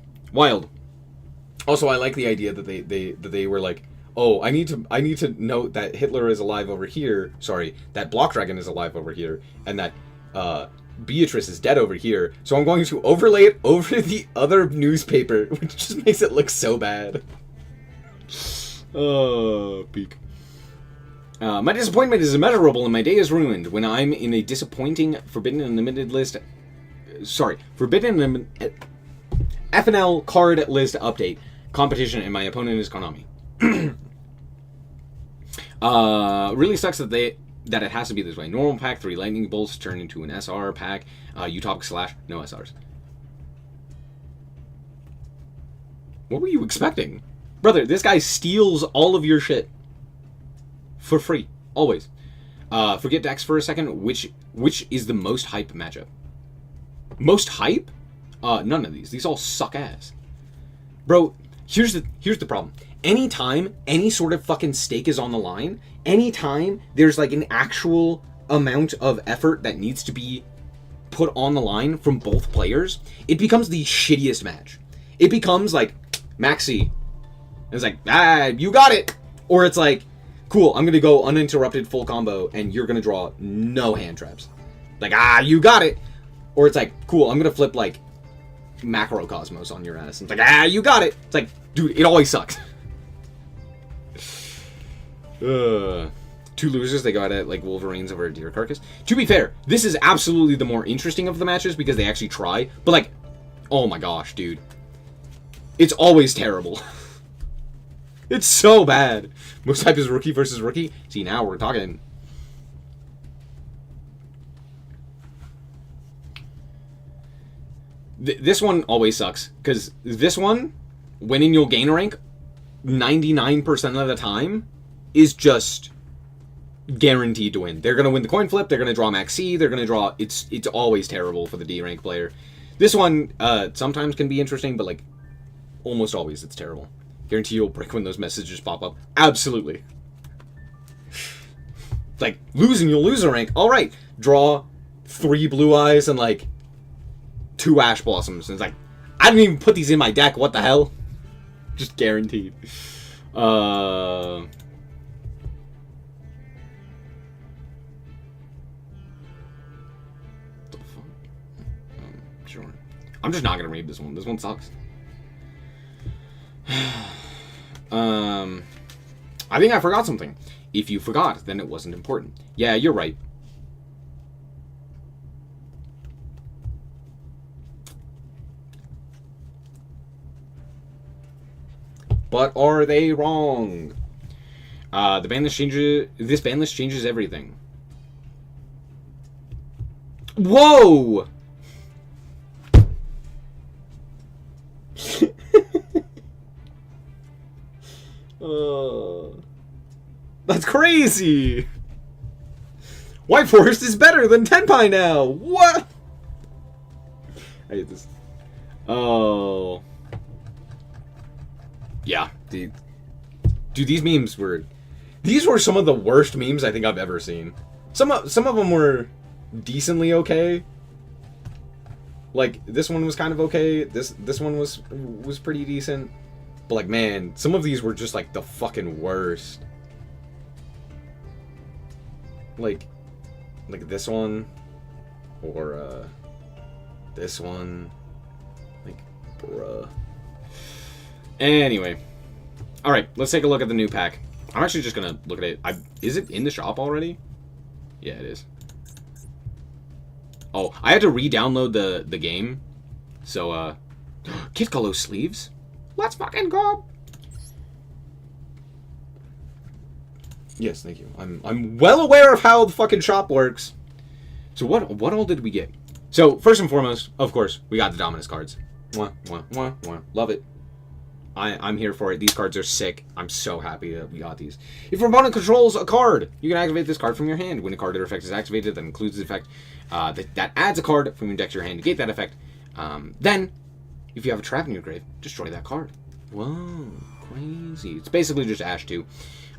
Also, I like the idea that they were like, oh, I need to note that Hitler is alive over here. Sorry, that Block Dragon is alive over here, and that Beatrice is dead over here. So I'm going to overlay it over the other newspaper, which just makes it look so bad. Oh, peak. My disappointment is immeasurable and my day is ruined when I'm in a disappointing Forbidden Unlimited list. Sorry, Forbidden Unlimited. FNL card list update. Competition and my opponent is Konami. Really sucks that it has to be this way. Normal pack, 3 lightning bolts turn into an SR pack. Utopic slash, no SRs. What were you expecting? Brother, this guy steals all of your shit. For free. Always. Forget Dex for a second. Which is the most hype matchup? Most hype? None of these. These all suck ass. Bro, here's the problem. Anytime any sort of fucking stake is on the line, anytime there's like an actual amount of effort that needs to be put on the line from both players, it becomes the shittiest match. It becomes like, Maxi. It's like, you got it. Or it's like, cool, I'm going to go uninterrupted full combo and you're going to draw no hand traps. Like, you got it. Or it's like, cool, I'm going to flip like Macrocosmos on your ass. It's like, you got it. It's like, dude, it always sucks. 2 losers, they go at it like Wolverines over a deer carcass. To be fair, this is absolutely the more interesting of the matches because they actually try. But like, oh my gosh, dude. It's always terrible. It's so bad. Most hype is rookie versus rookie. See, now we're talking. This one always sucks. Because this one, winning you'll gain a rank 99% of the time is just guaranteed to win. They're going to win the coin flip. They're going to draw max C. They're going to draw... It's always terrible for the D rank player. This one sometimes can be interesting, but like almost always it's terrible. Guarantee you'll break when those messages pop up. Absolutely. Like, losing, you'll lose a rank. Alright, draw 3 blue eyes and like 2 ash blossoms. And it's like, I didn't even put these in my deck. What the hell? Just guaranteed. The fuck? Sure. I'm just not gonna read this one. This one sucks. I think I forgot something. If you forgot, then it wasn't important. Yeah, you're right. But are they wrong? The ban list changes. This ban list changes everything. Whoa! That's crazy! White Forest is better than Tenpai now! What? I hate this. Oh. Yeah, dude, these memes were... These were some of the worst memes I think I've ever seen. Some of them were decently okay. Like, this one was kind of okay. This one was pretty decent. But like, man, some of these were just like the fucking worst. Like this one, or this one, like, bruh. Anyway, all right, let's take a look at the new pack. I'm actually just gonna look at it. Is it in the shop already? Yeah, it is. Oh, I had to re-download the game. So, Kid Galo sleeves. Let's fucking go. Yes, thank you. I'm well aware of how the fucking shop works. So what all did we get? So first and foremost, of course, we got the Dominus cards. Mwah, mwah, mwah, mwah. Love it. I'm here for it. These cards are sick. I'm so happy that we got these. If your opponent controls a card, you can activate this card from your hand. When a card or effect is activated, that includes the effect that adds a card from your deck to your hand. Negate that effect. Then, if you have a trap in your grave, destroy that card. Whoa, crazy. It's basically just Ash 2.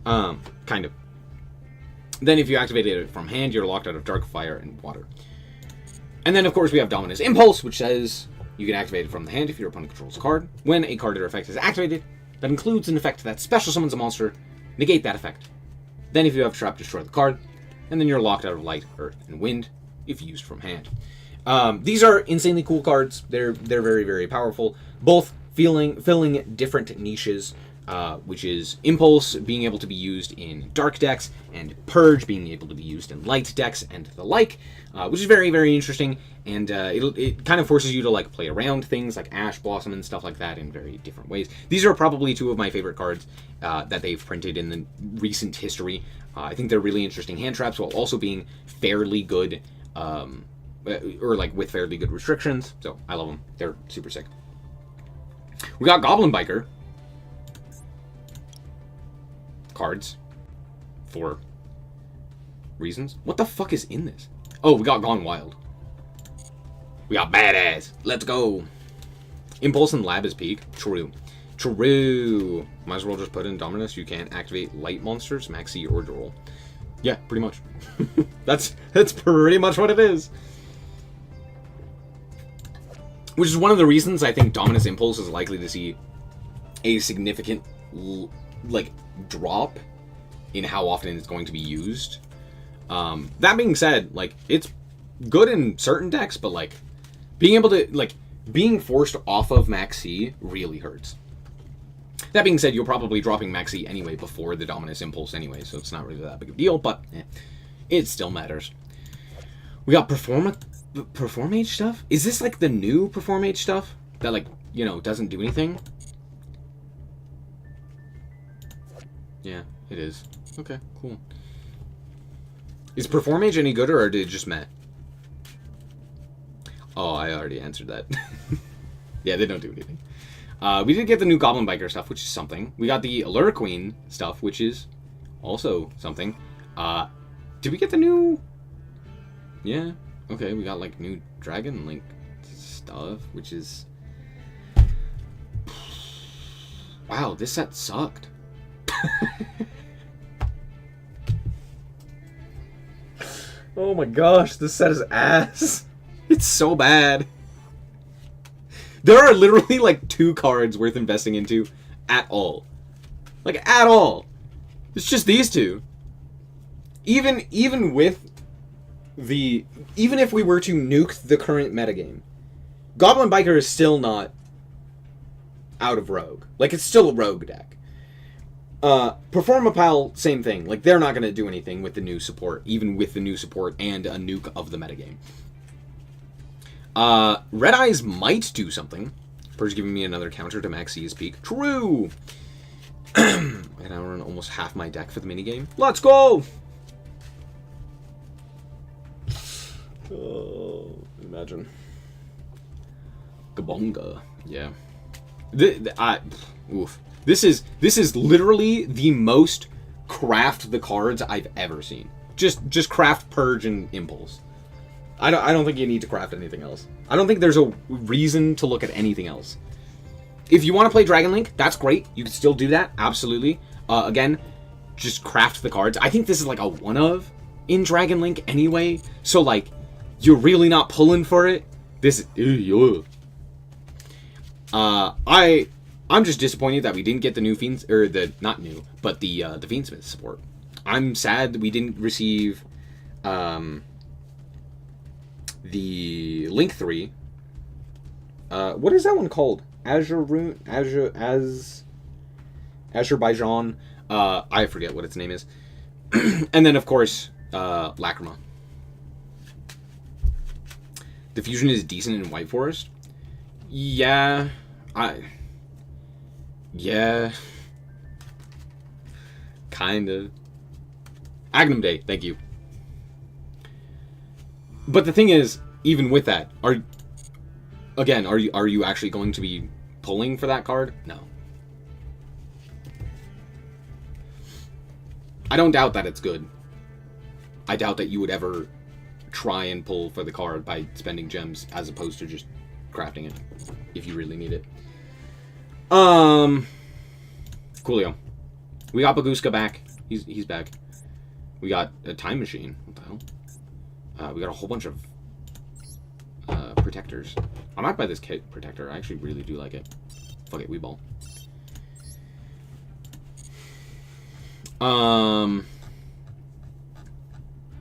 Kind of. Then if you activate it from hand, you're locked out of Dark, Fire, and Water. And then, of course, we have Dominus Impulse, which says you can activate it from the hand if your opponent controls a card. When a card or effect is activated, that includes an effect that special summons a monster, negate that effect. Then if you have Trap, destroy the card. And then you're locked out of Light, Earth, and Wind if used from hand. These are insanely cool cards. They're very, very powerful. Both filling different niches. which is Impulse being able to be used in dark decks, and Purge being able to be used in light decks, and the like, which is very, very interesting, and it kind of forces you to like play around things like Ash Blossom and stuff like that in very different ways. These are probably two of my favorite cards that they've printed in the recent history. I think they're really interesting hand traps while also being fairly good, or like with fairly good restrictions, so I love them. They're super sick. We got Goblin Biker cards for reasons. What the fuck is in this? Oh, we got Gone Wild. We got Badass. Let's go. Impulse and Lab is peak. True. True. Might as well just put in Dominus. You can't activate light monsters, Maxi or Droll. Yeah, pretty much. that's pretty much what it is. Which is one of the reasons I think Dominus Impulse is likely to see a significant like drop in how often it's going to be used. That being said, like, it's good in certain decks, but like being able to being forced off of Maxi really hurts. That being said, you're probably dropping Maxi anyway before the Dominus Impulse anyway, so it's not really that big of a deal, but it still matters. We got Perform Age stuff? Is this like the new Perform Age stuff that, like, you know, doesn't do anything? Yeah, it is. Okay, cool. Is Perform Age any good, or did it just meh? Oh, I already answered that. Yeah, they don't do anything. We did get the new Goblin Biker stuff, which is something. We got the Allure Queen stuff, which is also something. Did we get the new... Yeah, okay, we got, like, new Dragon Link stuff, which is... Wow, this set sucked. Oh my gosh, this set is ass. It's so bad. There are literally like 2 cards worth investing into at all. Like, at all. It's just these 2. Even with the... Even if we were to nuke the current metagame, Goblin Biker is still not out of Rogue. Like, it's still a Rogue deck. Performapal, same thing. Like, they're not going to do anything with the new support, even with the new support and a nuke of the metagame. Red Eyes might do something. Purge giving me another counter to Maxi's peak. True! And I run almost half my deck for the minigame. Let's go! Oh, imagine. Gabonga. Yeah. Oof. This is literally the most craft the cards I've ever seen. Just craft Purge and Impulse. I don't think you need to craft anything else. I don't think there's a reason to look at anything else. If you want to play Dragon Link, that's great. You can still do that, absolutely. Again, just craft the cards. I think this is like a one-of in Dragon Link anyway. So, like, you're really not pulling for it. This is... I'm just disappointed that we didn't get the new Fiends... Or the... Not new, but the Fiendsmith support. I'm sad that we didn't receive... the Link 3. What is that one called? Azerbaijan. I forget what its name is. And then, of course, Lacrima. Diffusion is decent in White Forest. Yeah. Yeah. Kind of. Agnum Day, thank you. But the thing is, even with that, are you actually going to be pulling for that card? No. I don't doubt that it's good. I doubt that you would ever try and pull for the card by spending gems as opposed to just crafting it if you really need it. Coolio. We got Baguska back. He's back. We got a Time Machine. What the hell? We got a whole bunch of protectors. I might buy this kit protector. I actually really do like it. Fuck it, Weeball.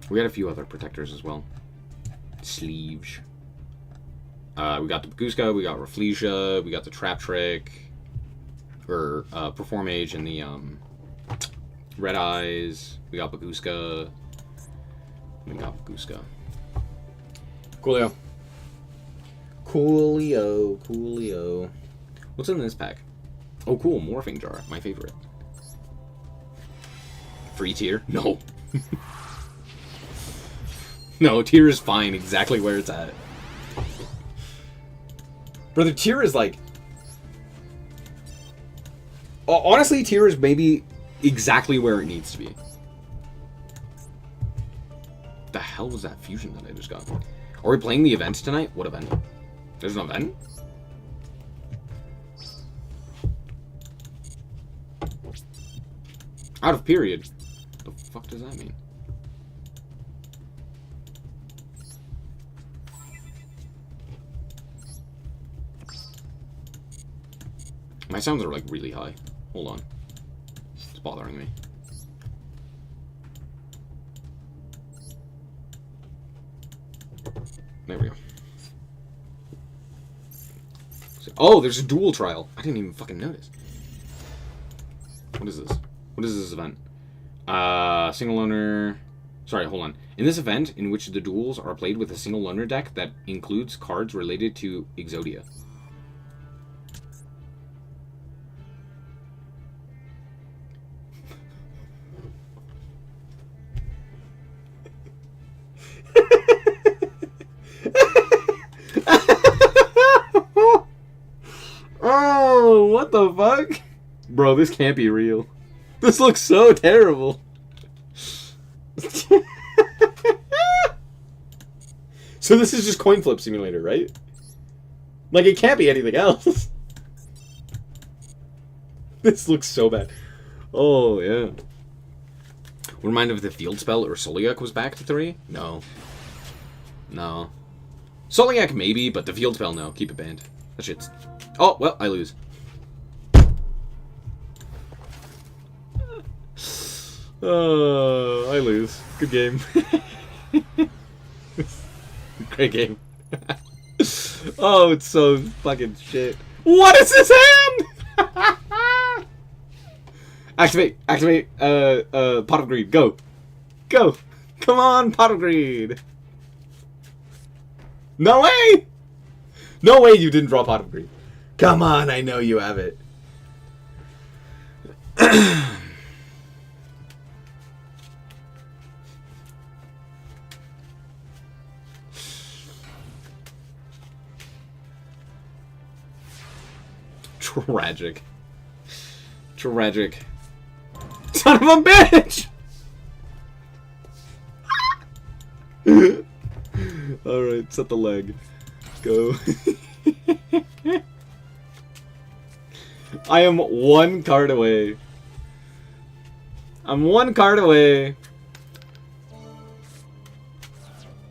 We had a few other protectors as well. Sleeves. We got the Baguska, we got Rafflesia, we got the Trap Trick. or Perform Age and the Red Eyes. We got Baguska. Coolio. Coolio. What's in this pack? Oh, cool. Morphing Jar. My favorite. Free tier? No. No, tier is fine exactly where it's at. Brother, tier is like... Honestly, tier is maybe exactly where it needs to be. The hell was that fusion that I just got? Are we playing the event tonight? What event? There's an event? Out of period. What the fuck does that mean? My sounds are like really high. Hold on. It's bothering me. There we go. Oh, there's a dual trial. I didn't even fucking notice. What is this? What is this event? Single owner... Sorry, hold on. In this event, in which the duels are played with a single owner deck that includes cards related to Exodia. Oh, what the fuck? Bro, this can't be real. This looks so terrible. So this is just coin flip simulator, right? Like, it can't be anything else. This looks so bad. Oh, yeah. Remind of the field spell or Soliak was back to 3? No. No. Soliak maybe, but the field spell, no. Keep it banned. That shit's... Oh, well, I lose. I lose. Good game. Great game. Oh, it's so fucking shit. What is this hand? Activate. Pot of Greed. Go. Come on, Pot of Greed. No way! No way you didn't draw Pot of Greed. Come on, I know you have it. Tragic. Son of a bitch! Alright, set the leg. Go. I am one card away. I'm one card away.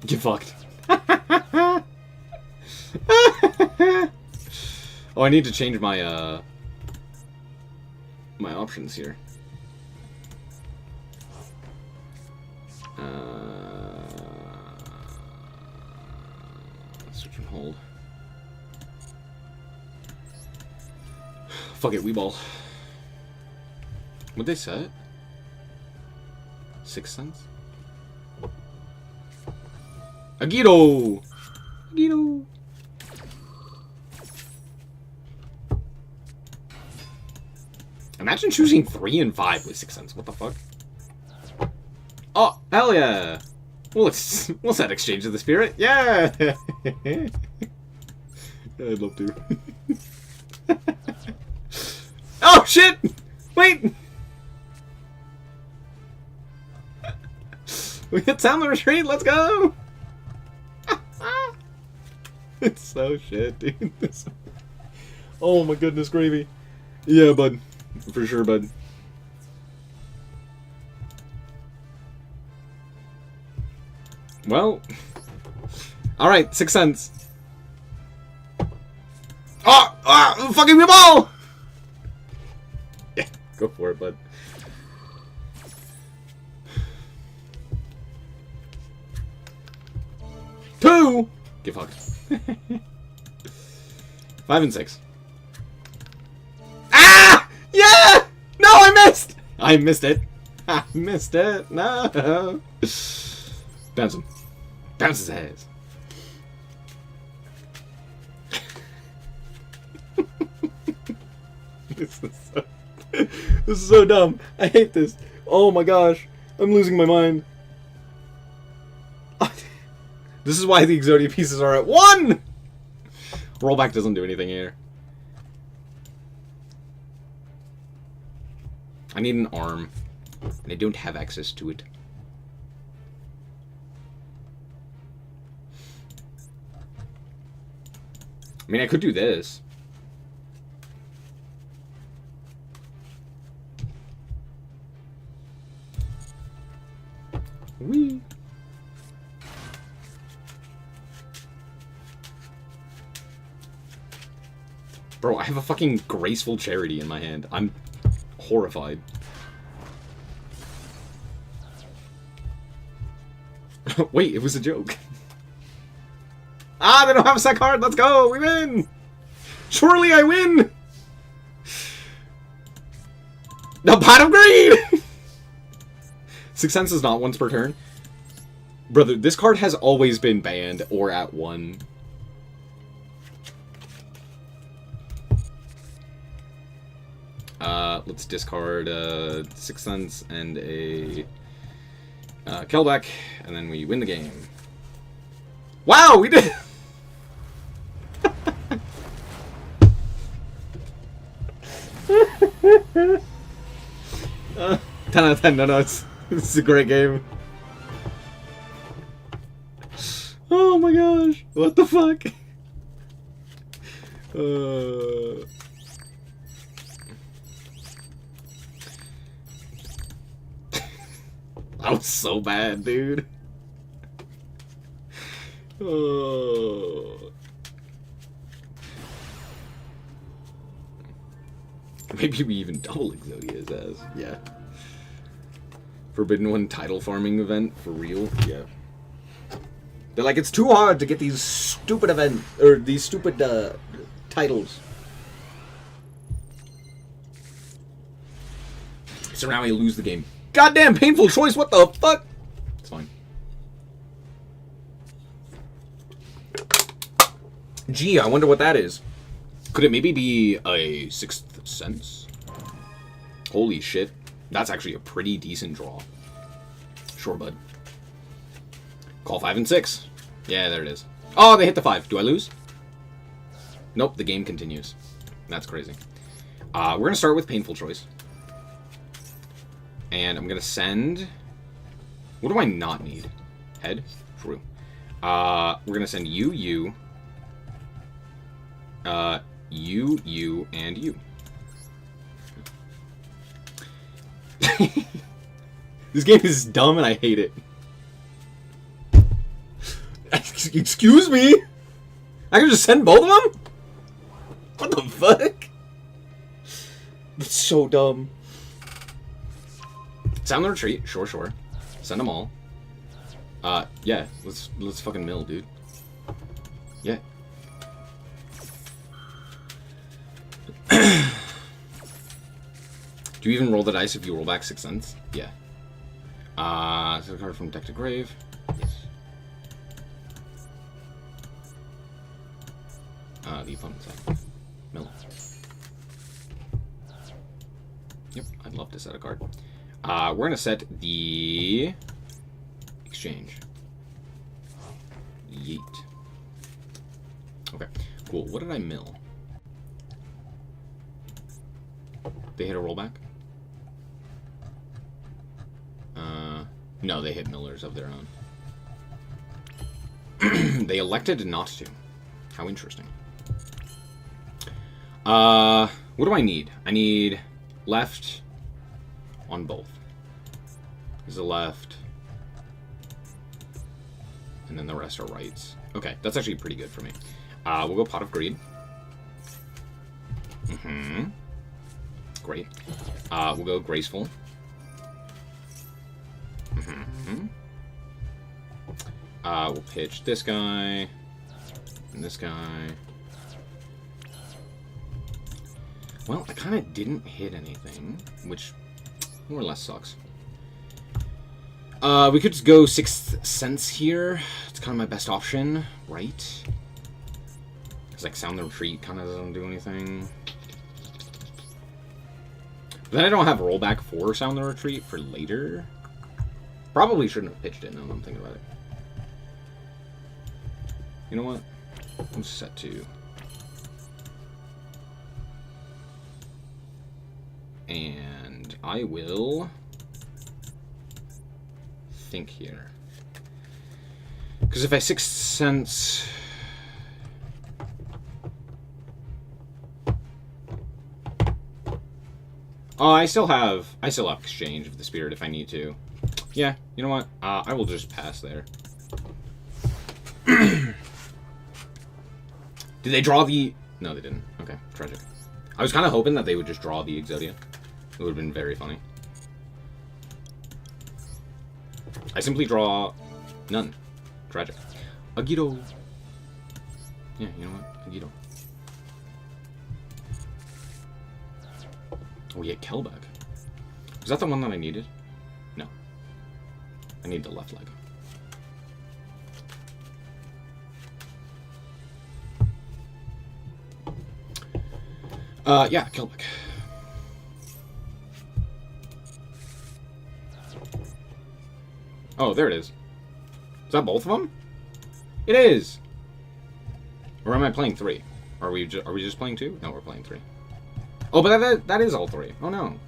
Get fucked. Oh, I need to change my my options here. Switch and hold. Fuck it, Weeball. What'd they set? 6 cents? Agito! Imagine choosing 3 and 5 with 6 cents. What the fuck? Oh, hell yeah! We'll set Exchange of the Spirit. Yeah! Yeah, I'd love to. Oh, shit! Wait! We hit Sound the Retreat, let's go! It's so shit, dude. Oh my goodness, gravy. Yeah, bud. For sure, bud. Well. Alright, 6 cents. Oh! Fucking me ball! Yeah, go for it, bud. Two! Get fucked. 5 and 6. Ah! I missed it. I missed it. No. Bounce him. Bounce his ass. This is so dumb. I hate this. Oh my gosh. I'm losing my mind. This is why the Exodia pieces are at 1! Rollback doesn't do anything here. I need an arm, and I don't have access to it. I mean, I could do this. Whee! Bro, I have a fucking graceful charity in my hand. I'm horrified. Wait, it was a joke. Ah, they don't have a set card. Let's go. We win. Surely I win. The Pot of Greed. Sixth Sense is not once per turn. Brother, this card has always been banned or at 1. Let's discard Sixth Sense and a Kelbeck, and then we win the game. Wow, we did! 10 out of 10, no, this is a great game. Oh my gosh, what the fuck? That was so bad, dude. Maybe we even double Exodia's ass. Yeah. Forbidden One title farming event for real. Yeah. They're like, it's too hard to get these stupid events or these stupid titles. So now I lose the game. Goddamn painful choice. What the fuck? It's fine. Gee, I wonder what that is. Could it maybe be a Sixth Sense? Holy shit. That's actually a pretty decent draw. Sure, bud. Call 5 and 6. Yeah, there it is. Oh, they hit the 5. Do I lose? Nope, the game continues. That's crazy. We're going to start with Painful Choice. And I'm going to send... What do I not need? Head? True. We're going to send you, you, and you. This game is dumb and I hate it. Excuse me? I can just send both of them? What the fuck? That's so dumb. Sound the retreat. Sure, sure. Send them all. Yeah. Let's fucking mill, dude. Yeah. Do you even roll the dice if you roll back Sixth Sense? Yeah. Set a card from deck to grave. Yes. The opponent's side. Mill. Yep, I'd love to set a card. We're gonna set the exchange. Yeet. Okay, cool. What did I mill? They hit a rollback? No, they hit millers of their own. They elected not to. How interesting. What do I need? I need left on both. There's a left. And then the rest are rights. Okay, that's actually pretty good for me. We'll go Pot of Greed. Mm-hmm. Great. We'll go Graceful. Mm-hmm. We'll pitch this guy. And this guy. Well, I kind of didn't hit anything, which more or less sucks. We could just go Sixth Sense here. It's kind of my best option, right? It's like Sound the Retreat kind of doesn't do anything. But then I don't have rollback for Sound the Retreat for later. Probably shouldn't have pitched it now that I'm thinking about it. You know what? I'm set to. And I will think here. Because if I Sixth Sense... Oh, I still have Exchange of the Spirit if I need to. Yeah, you know what? I will just pass there. Did they draw the... No, they didn't. Okay, tragic. I was kind of hoping that they would just draw the Exodia. It would have been very funny. I simply draw none. Tragic. Agito. Yeah, you know what? Agito. Oh, we get Kelbeck. Was that the one that I needed? No. I need the left leg. Yeah, Kelbeck. Oh, there it is. Is that both of them? It is! Or am I playing 3? Are we just playing 2? No, we're playing 3. Oh, but that is all 3. Oh, no.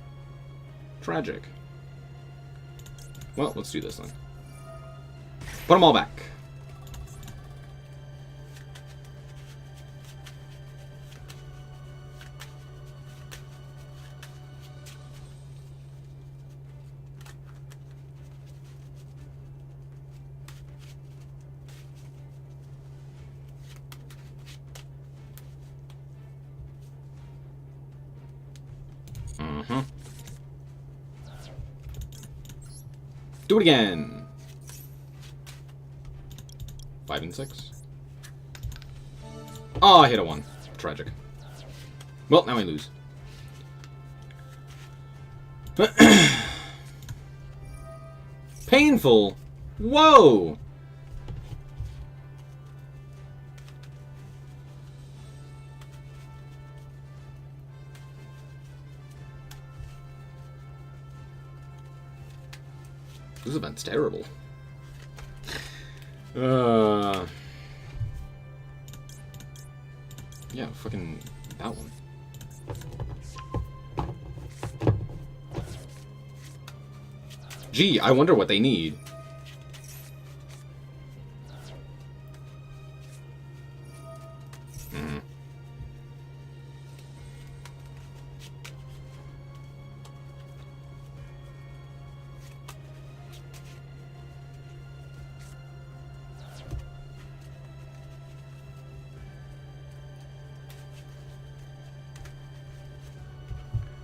Tragic. Well, let's do this then. Put them all back. Do it again. 5 and 6. Oh, I hit a 1. Tragic. Well, now I lose. Painful. Whoa. This event's terrible. Yeah, fucking that one. Gee, I wonder what they need.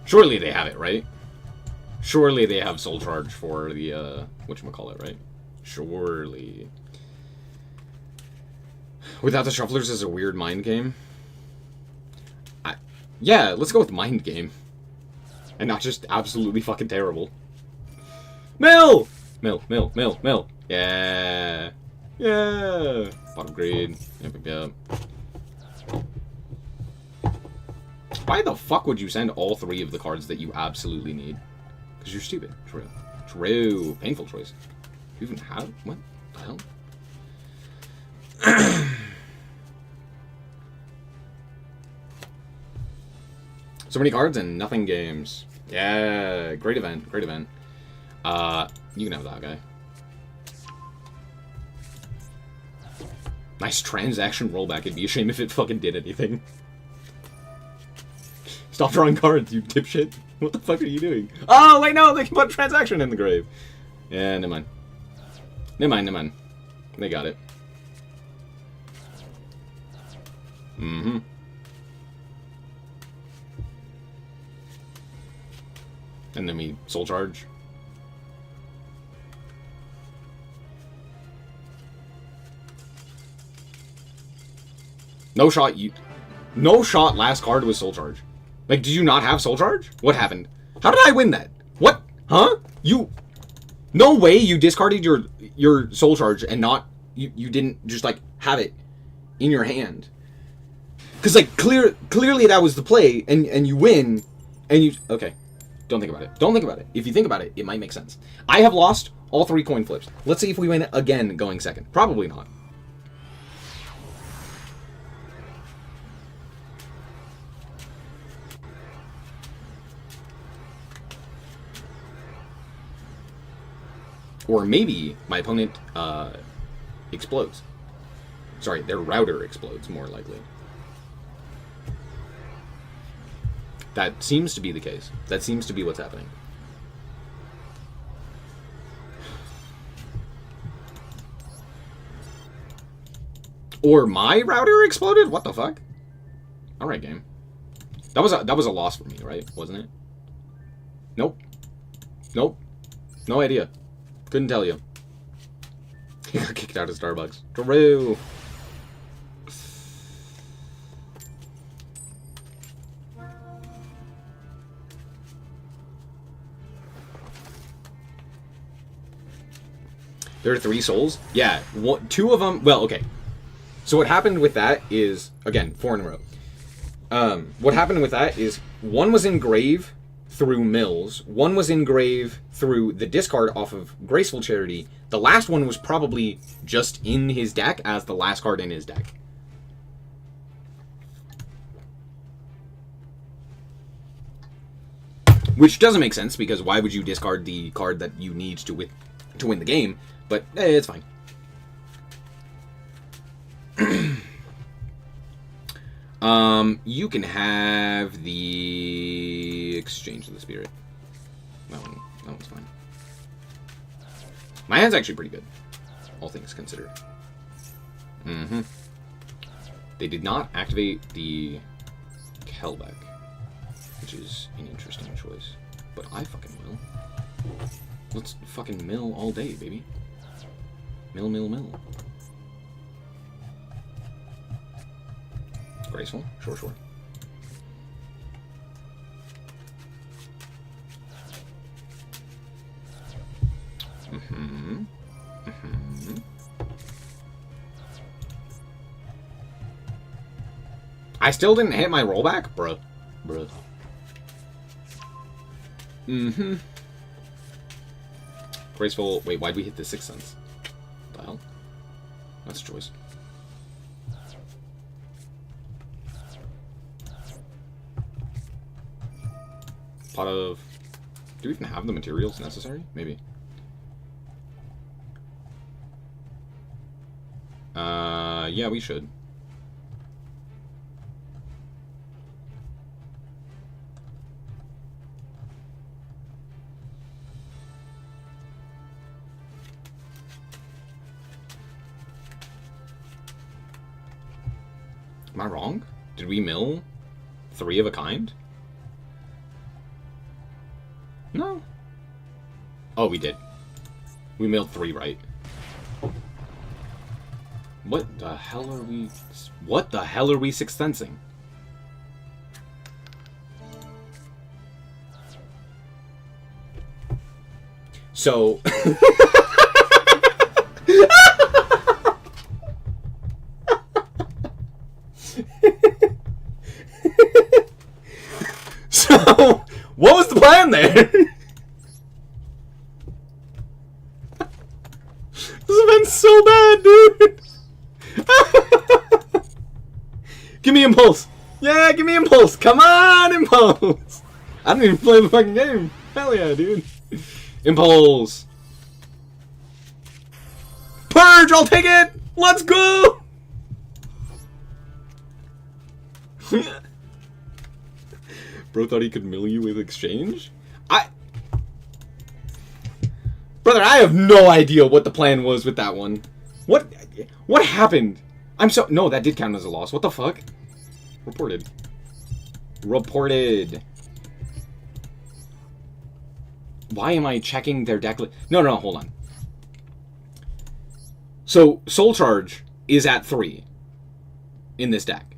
Surely they have it, right? Surely they have Soul Charge for the, whatchamacallit, right? Surely. Without the Shufflers is a weird mind game. Yeah, let's go with mind game. And not just absolutely fucking terrible. Mill! Mill. Yeah. Yeah. Bottom grade. Yep. Why the fuck would you send all 3 of the cards that you absolutely need? Because you're stupid. True. Painful choice. You even have... What the hell? So many cards and nothing games. Yeah, great event. You can have that guy. Nice transaction rollback. It'd be a shame if it fucking did anything. Stop drawing cards, you dipshit. What the fuck are you doing? Oh, wait, no, they can put transaction in the grave. Yeah, never mind. They got it. Mm-hmm. And then we Soul Charge. No shot last card was Soul Charge. Like, did you not have Soul Charge? What happened? How did I win that? What? Huh? No way you discarded your Soul Charge and not... You didn't just, like, have it in your hand. Because, like, clearly that was the play, and you win, and you... Okay. Don't think about it. Don't think about it. If you think about it, it might make sense. I have lost all 3 coin flips. Let's see if we win again going second. Probably not. Or maybe my opponent explodes. Sorry, their router explodes, more likely. That seems to be the case. That seems to be what's happening. Or my router exploded? What the fuck? Alright, game. That was a loss for me, right? Wasn't it? Nope. Nope. No idea. Couldn't tell you. He got kicked out of Starbucks. True. There are 3 souls? Yeah, 2 of them... Well, okay. So what happened with that is... Again, 4 in a row. What happened with that is 1 was in grave through Mills. 1 was in grave through the discard off of Graceful Charity. The last one was probably just in his deck as the last card in his deck. Which doesn't make sense, because why would you discard the card that you need to win the game? But it's fine. You can have the Exchange of the Spirit. That one's fine. My hand's actually pretty good, all things considered. Mm-hmm. They did not activate the Kelbeck, which is an interesting choice. But I fucking will. Let's fucking mill all day, baby. Mill, mill, mill. Graceful? Sure, sure. Mm-hmm. Mm-hmm. I still didn't hit my rollback? Bruh. Bruh. Mm-hmm. Graceful... Wait, why'd we hit the Sixth Sense? What the hell? That's a choice. Pot of... Do we even have the materials necessary? Maybe. Yeah, we should. Am I wrong? Did we mill 3 of a kind? No. Oh, we did. We milled 3, right? What the hell are we... What the hell are we sixth sensing? So... So, what was the plan there? This has been so bad, dude. Give me Impulse. Yeah, give me Impulse. Come on, Impulse. I don't even play the fucking game. Hell yeah, dude. Impulse. Purge, I'll take it. Let's go. Bro thought he could mill you with Exchange? Brother, I have no idea what the plan was with that one. What happened? No, that did count as a loss. What the fuck? Reported. Reported. Why am I checking their deck? No, hold on. So, Soul Charge is at 3 in this deck.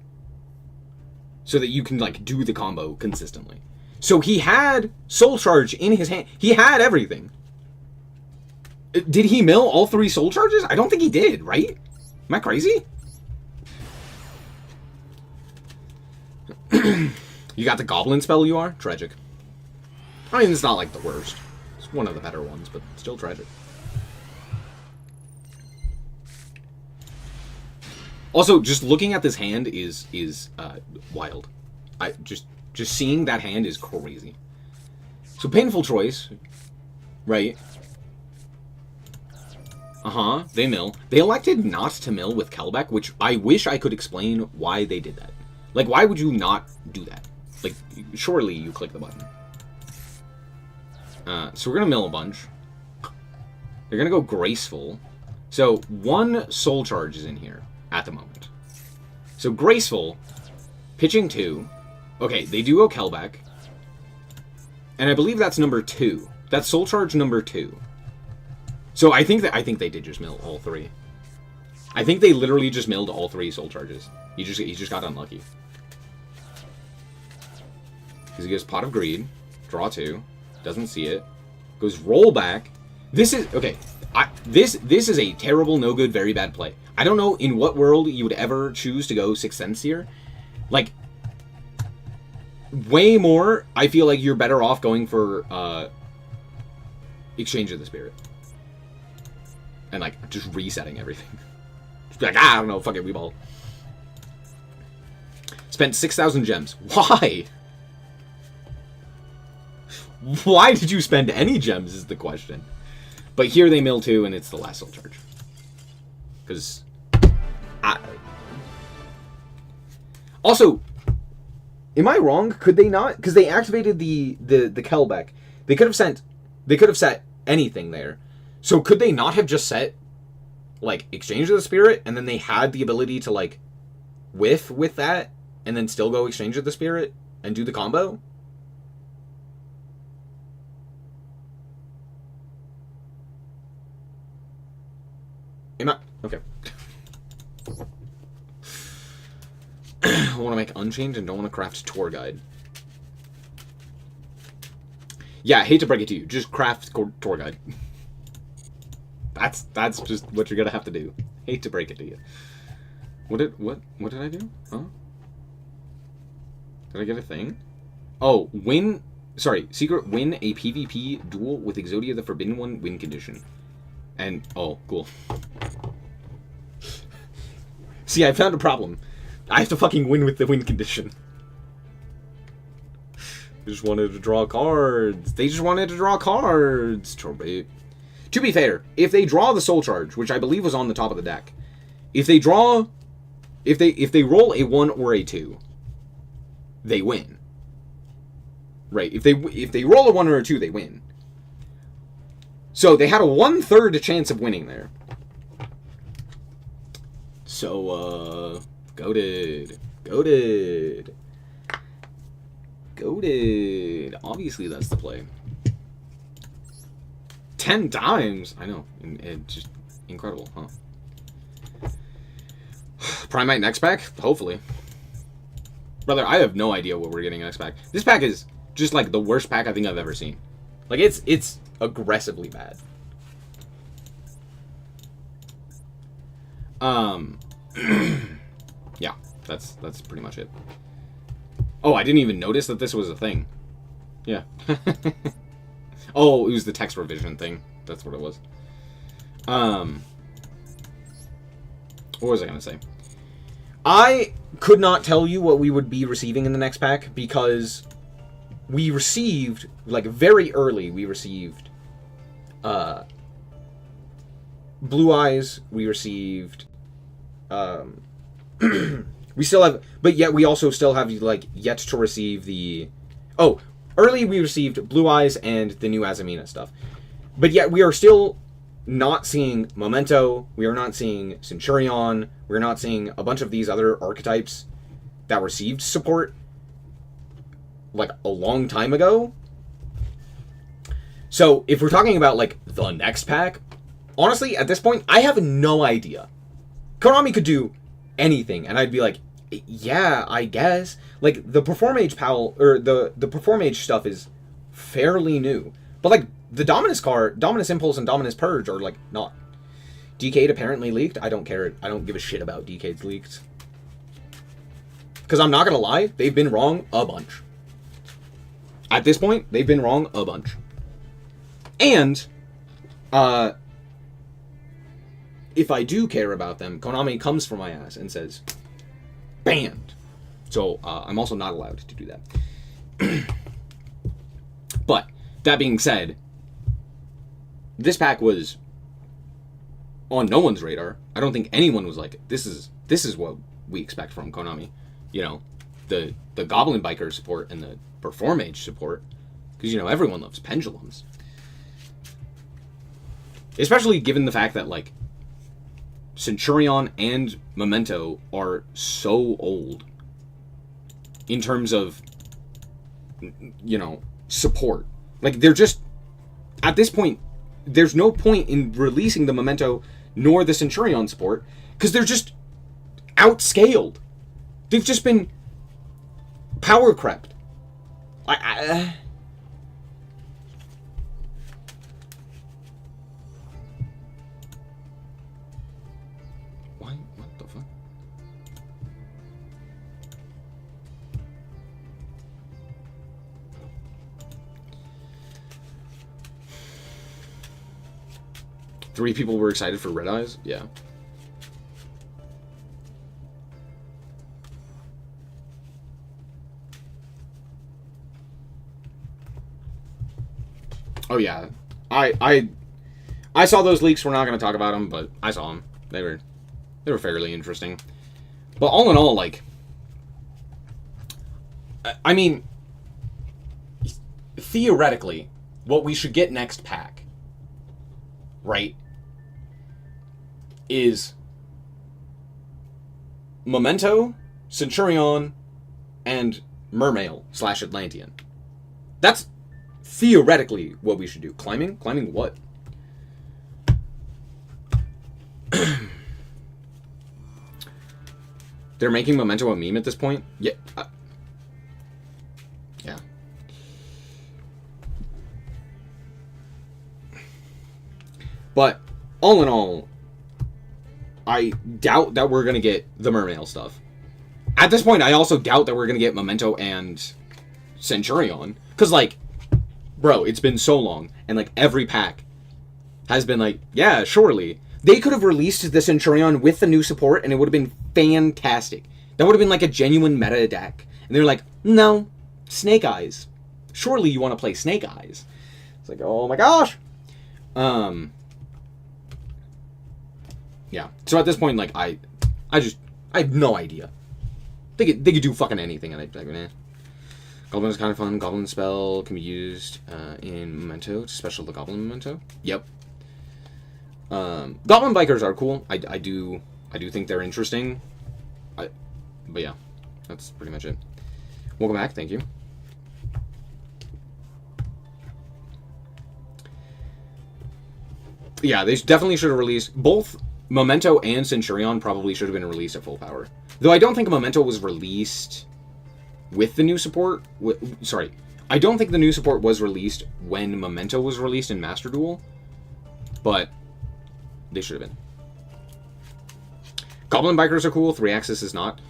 So that you can, like, do the combo consistently. So he had Soul Charge in his hand. He had everything. Did he mill all 3 Soul Charges? I don't think he did, right? Am I crazy? You got the Goblin spell, you are? Tragic. I mean, it's not like the worst. It's one of the better ones, but still tragic. Also, just looking at this hand is wild. Just seeing that hand is crazy. So Painful Choice, right? They mill. They elected not to mill with Kelbeck, which I wish I could explain why they did that. Like, why would you not do that? Like, surely you click the button. So we're gonna mill a bunch. They're gonna go Graceful. So 1 Soul Charge is in here at the moment. So Graceful, pitching 2. Okay, they do go Kelbeck. And I believe that's number 2. That's Soul Charge number 2. So I think they did just mill all 3. I think they literally just milled all 3 Soul Charges. He just got unlucky. Because he goes Pot of Greed, draw 2, doesn't see it, goes roll back. This is okay. This is a terrible, no good, very bad play. I don't know in what world you would ever choose to go Sixth Sense here. Like, way more, I feel like you're better off going for Exchange of the Spirit. And, like, just resetting everything. Just be like, I don't know, fuck it, we ball. Spent 6,000 gems. Why? Why did you spend any gems is the question. But here they mill 2, and it's the last Soul Charge. Because... Also, am I wrong? Could they not? Because they activated the Kelbeck. They could have set anything there. So could they not have just set, like, Exchange of the Spirit, and then they had the ability to, like, whiff with that, and then still go Exchange of the Spirit, and do the combo? Am I... Okay. I want to make Unchained and don't want to craft Tour Guide. Yeah, I hate to break it to you. Just craft Tour Guide. That's just what you're gonna have to do. Hate to break it to you. What did I do? Huh? Did I get a thing? Oh, secret win a PvP duel with Exodia the Forbidden One win condition. And oh, cool. See, I found a problem. I have to fucking win with the win condition. They just wanted to draw cards. They just wanted to draw cards. To be fair, if they draw the Soul Charge, which I believe was on the top of the deck, if they roll a 1 or a 2, they win. Right? If they roll a 1 or a 2, they win. So they had a 1/3 chance of winning there. So, goated. Obviously, that's the play. 10 times! I know. It's just incredible, huh? Primite next pack? Hopefully. Brother, I have no idea what we're getting next pack. This pack is just, like, the worst pack I think I've ever seen. Like, it's aggressively bad. Yeah, that's pretty much it. Oh, I didn't even notice that this was a thing. Yeah. Oh, it was the text revision thing. That's what it was. What was I gonna say? I could not tell you what we would be receiving in the next pack because we received, like, very early, we received Blue Eyes, we received we still have, but yet we also still have, like, yet to receive the, oh, early we received Blue Eyes and the new Azamina stuff, but yet we are still not seeing Memento, we are not seeing Centurion, we're not seeing a bunch of these other archetypes that received support, like, a long time ago. So, if we're talking about, like, the next pack, honestly, at this point, I have no idea. Konami could do anything, and I'd be like, Yeah, I guess. Like, the Performage PAL, or the Performage stuff is fairly new. But, like, the Dominus card, Dominus Impulse and Dominus Purge are, like, not. Decade apparently leaked. I don't care. I don't give a shit about Decade's leaked. Because I'm not going to lie, they've been wrong a bunch. At this point, they've been wrong a bunch. And, if I do care about them, Konami comes for my ass and says, banned. So, I'm also not allowed to do that. But, that being said, this pack was on no one's radar. I don't think anyone was like, this is what we expect from Konami. You know, the Goblin Biker support and the Performage support. Because, you know, everyone loves pendulums. Especially given the fact that, like, Centurion and Memento are so old in terms of, you know, support. Like, they're just, at this point, there's no point in releasing the Memento nor the Centurion support because they're just outscaled. They've just been power crept. Why? What the fuck? Three people were excited for Red Eyes? Yeah. Oh yeah, I saw those leaks. We're not going to talk about them, but I saw them. They were fairly interesting. But all in all, like, I mean, theoretically, what we should get next pack, right, is Memento, Centurion, and Mermail / Atlantean. That's theoretically what we should do. Climbing what? They're making Memento a meme at this point? Yeah. Yeah. But, all in all, I doubt that we're going to get the Mermail stuff. At this point, I also doubt that we're going to get Memento and Centurion. Because, like, bro, it's been so long, and, like, every pack has been like, yeah, surely. They could have released the Centurion with the new support, and it would have been fantastic. That would have been, like, a genuine meta deck. And they're like, no, Snake Eyes. Surely you want to play Snake Eyes. It's like, oh my gosh. Yeah. So at this point, like, I have no idea. They could do fucking anything, and I'd be like, eh. Goblin is kind of fun. Goblin spell can be used in Memento. It's special to Goblin Memento. Yep. Goblin Bikers are cool. I do think they're interesting. But yeah, that's pretty much it. Welcome back. Thank you. Yeah, they definitely should have released both Memento and Centurion. Probably should have been released at full power. Though I don't think Memento was released with the new support. Sorry, I don't think the new support was released when Memento was released in Master Duel. But they should have been. Goblin Bikers are cool. 3-axis is not.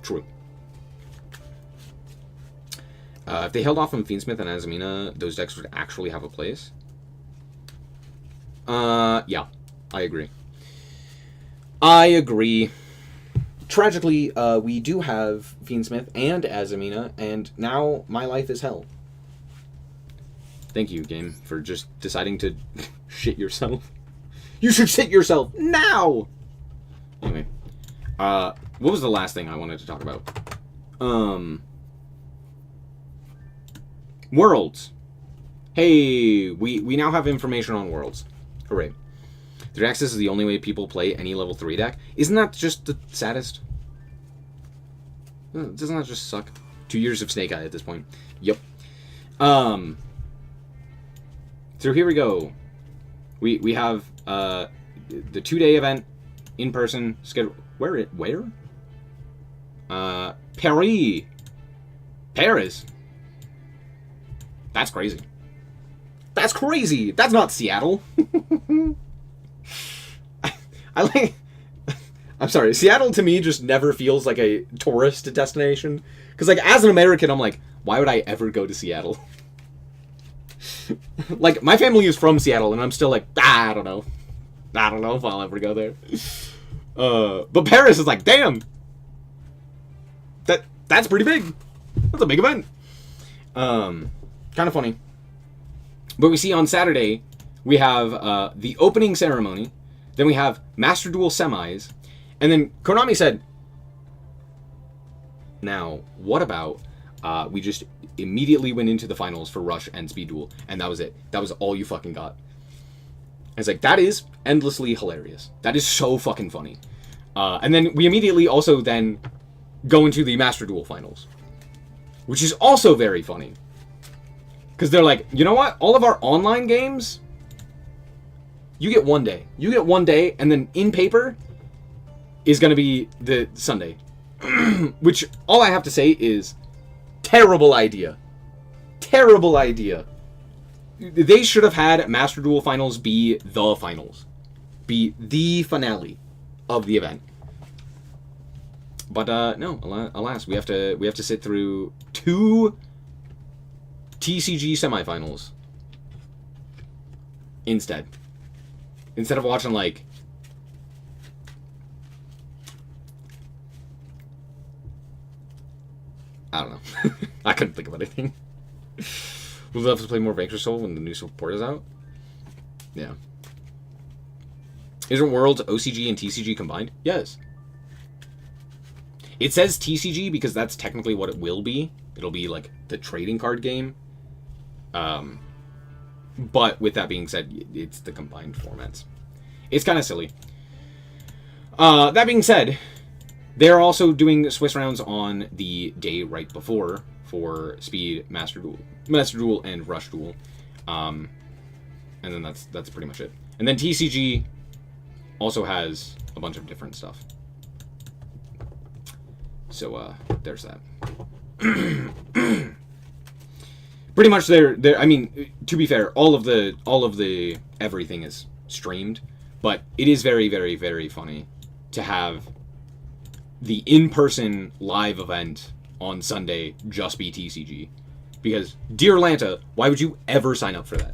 True. If they held off on Fiendsmith and Azamina, those decks would actually have a place. Yeah, I agree. Tragically, we do have Fiendsmith and Azamina, and now my life is hell. Thank you, game, for just deciding to shit yourself. You should shit yourself now! Anyway. What was the last thing I wanted to talk about? Worlds. Hey, we now have information on Worlds. Hooray. 3-axis is the only way people play any level 3 deck. Isn't that just the saddest? Doesn't that just suck? 2 years of Snake Eye at this point. Yep. So here we go. We have the 2-day event in person schedule. Where? Paris. Paris. That's crazy. That's crazy. That's not Seattle. I like... I'm sorry. Seattle to me just never feels like a tourist destination. Because, like, as an American, I'm like, why would I ever go to Seattle? Like, my family is from Seattle, and I'm still like, I don't know. I don't know if I'll ever go there. But Paris is like, damn. That's pretty big. That's a big event. Kind of funny. But we see on Saturday, we have the opening ceremony. Then we have Master Duel semis. And then Konami said, now, what about we just immediately went into the finals for Rush and Speed Duel, and that was it. That was all you fucking got. And it's like, that is endlessly hilarious. That is so fucking funny. And then we immediately also then go into the Master Duel finals, which is also very funny. Because they're like, you know what? All of our online games, you get one day. You get one day, and then in paper is going to be the Sunday. Which, all I have to say is, terrible idea. Terrible idea. They should have had Master Duel Finals be the finals. Be the finale of the event. But, no, alas, we have to sit through 2 TCG semifinals instead. Instead of watching, like, I don't know. I couldn't think of anything. We'll have to play more Vanquish Soul when the new support is out. Yeah. Isn't Worlds OCG and TCG combined? Yes. It says TCG because that's technically what it will be. It'll be like the trading card game. But with that being said, it's the combined formats. It's kind of silly. That being said, they're also doing Swiss rounds on the day right before for Speed, Master Duel, and Rush Duel. And then that's pretty much it. And then TCG also has a bunch of different stuff. So there's that. Pretty much they're I mean, to be fair, all of the everything is streamed, but it is very, very, very funny to have the in-person live event on Sunday just be TCG. Because, dear Atlanta, why would you ever sign up for that?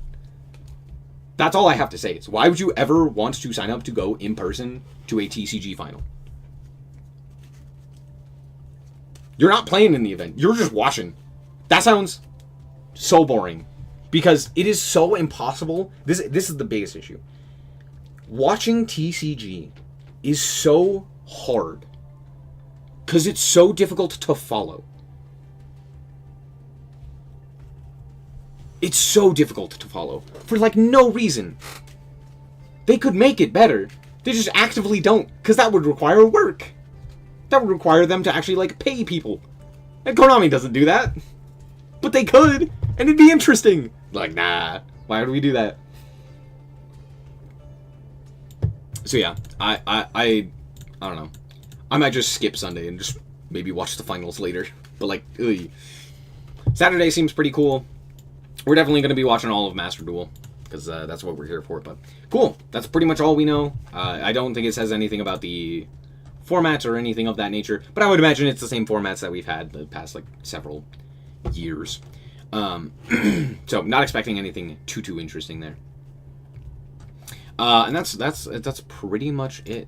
That's all I have to say. Is why would you ever want to sign up to go in person to a TCG final? You're not playing in the event. You're just watching. That sounds so boring. Because it is so impossible. This is the biggest issue. Watching TCG is so hard. Because it's so difficult to follow. It's so difficult to follow. For, like, no reason. They could make it better. They just actively don't. Because that would require work. That would require them to actually, like, pay people. And Konami doesn't do that. But they could. And it'd be interesting. Like, nah. Why would we do that? So, yeah. I don't know. I might just skip Sunday and just maybe watch the finals later. But, like, ugh. Saturday seems pretty cool. We're definitely going to be watching all of Master Duel. Because that's what we're here for. But, cool. That's pretty much all we know. I don't think it says anything about the formats or anything of that nature. But I would imagine it's the same formats that we've had the past, like, several years. So, not expecting anything too interesting there. And that's pretty much it.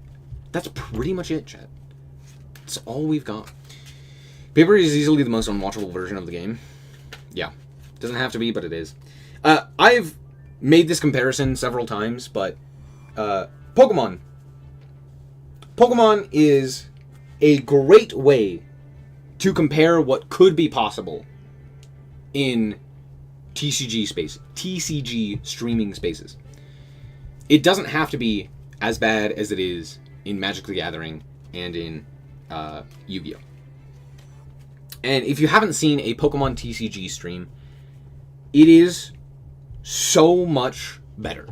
That's pretty much it, chat. That's all we've got. Paper is easily the most unwatchable version of the game. Yeah. Doesn't have to be, but it is. I've made this comparison several times, but Pokemon. Pokemon is a great way to compare what could be possible in TCG streaming spaces. It doesn't have to be as bad as it is in Magic the Gathering and in Yu-Gi-Oh! And if you haven't seen a Pokemon TCG stream, it is so much better.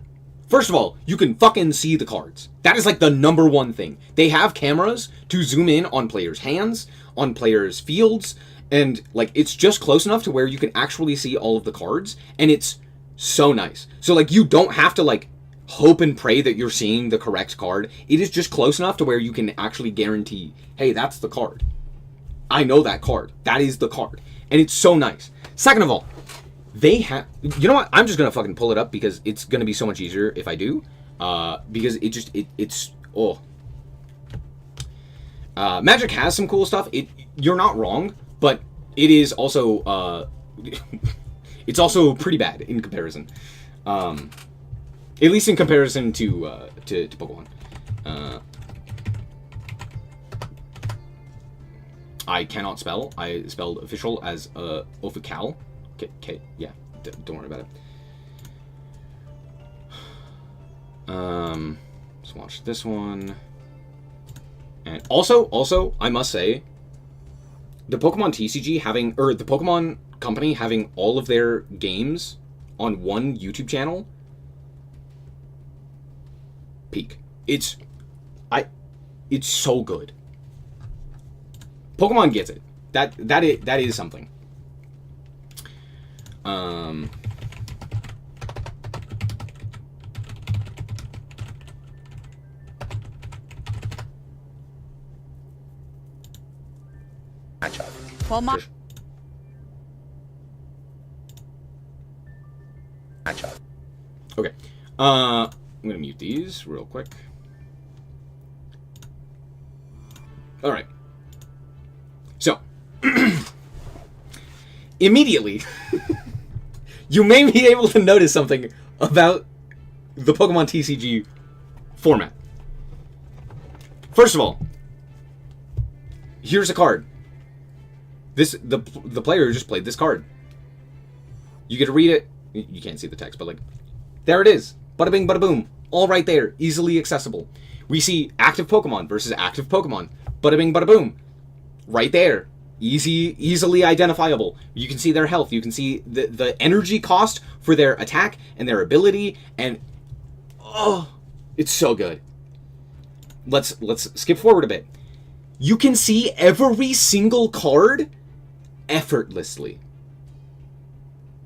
First of all, you can fucking see the cards. That is like the number one thing. They have cameras to zoom in on players' hands, on players' fields, and like it's just close enough to where you can actually see all of the cards, and it's so nice. So like you don't have to like hope and pray that you're seeing the correct card. It is just close enough to where you can actually guarantee, hey, that's the card. I know that card. That is the card. And it's so nice. Second of all, they have, you know what? I'm just going to fucking pull it up because it's going to be so much easier if I do. Because Magic has some cool stuff. You're not wrong, but it is also, it's also pretty bad in comparison. At least in comparison to Pokemon. I cannot spell. I spelled official as official. Okay, yeah, don't worry about it. Let's watch this one. And also, I must say, the Pokemon TCG having, or the Pokemon Company having all of their games on one YouTube channel, peak. It's so good. Pokemon gets it. That is something. Matchup. Well, Matchup. Okay. I'm gonna mute these real quick. All right. So, immediately, you may be able to notice something about the Pokemon TCG format. First of all, here's a card. The player just played this card. You get to read it. You can't see the text, but like, there it is. Bada bing, bada boom. All right there. Easily accessible. We see active Pokemon versus active Pokemon. Bada bing, bada boom. Right there. Easily identifiable. You can see their health. You can see the energy cost for their attack and their ability. And, oh, it's so good. Let's skip forward a bit. You can see every single card effortlessly.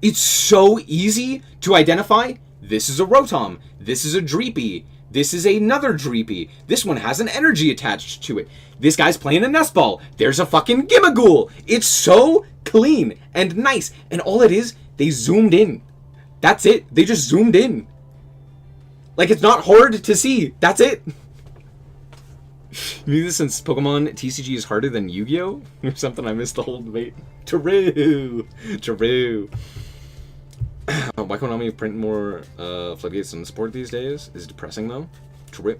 It's so easy to identify. This is a Rotom. This is a Dreepy. This is another Dreepy. This one has an energy attached to it. This guy's playing a Nest Ball. There's a fucking Gimmighoul. It's so clean and nice. And all it is, they zoomed in. That's it. They just zoomed in. Like, it's not hard to see. That's it. Maybe since Pokemon TCG is harder than Yu-Gi-Oh? Or something, I missed the whole debate. True. Why Konami print more floodgates on sport these days is depressing, though. True.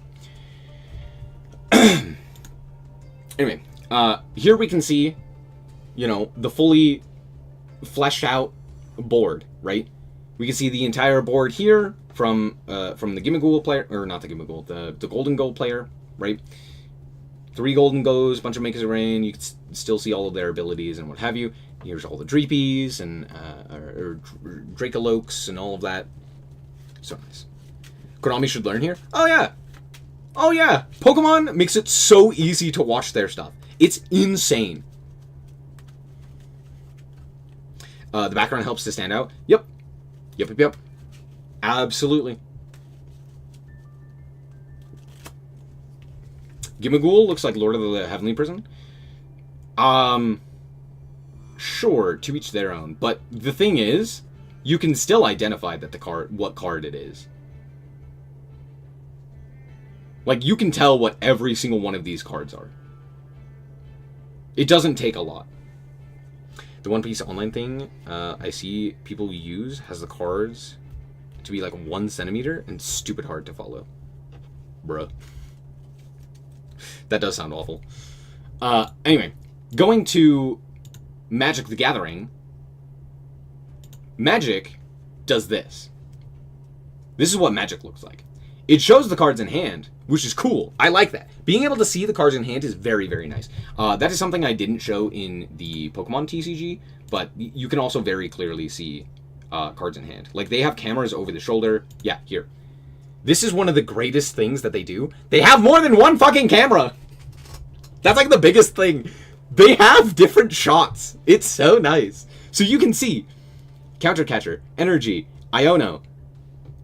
Anyway, here we can see, you know, the fully fleshed out board, right? We can see the entire board here from the Gimmighoul player, or not the Gimmighoul, the Golden Gold player, right? 3 Golden Goes, bunch of Makers of Rain. You can still see all of their abilities and what have you. Here's all the Dreepies and Dracoloaks and all of that. So nice. Konami should learn here. Oh yeah. Pokemon makes it so easy to watch their stuff. It's insane. The background helps to stand out. Yep. Absolutely. Gimmighoul looks like Lord of the Heavenly Prison. Sure, to each their own. But the thing is, you can still identify that what card it is. Like, you can tell what every single one of these cards are. It doesn't take a lot. The One Piece online thing I see people use has the cards to be like 1 centimeter and stupid hard to follow. Bruh. That does sound awful. Anyway, going to Magic the Gathering, Magic does this. This is what Magic looks like. It shows the cards in hand, which is cool. I like that. Being able to see the cards in hand is very, very nice. That is something I didn't show in the Pokemon TCG, but you can also very clearly see cards in hand. Like, they have cameras over the shoulder. Yeah, here. This is one of the greatest things that they do. They have more than one fucking camera. That's like the biggest thing. They have different shots. It's so nice. So you can see Counter Catcher, Energy, Iono,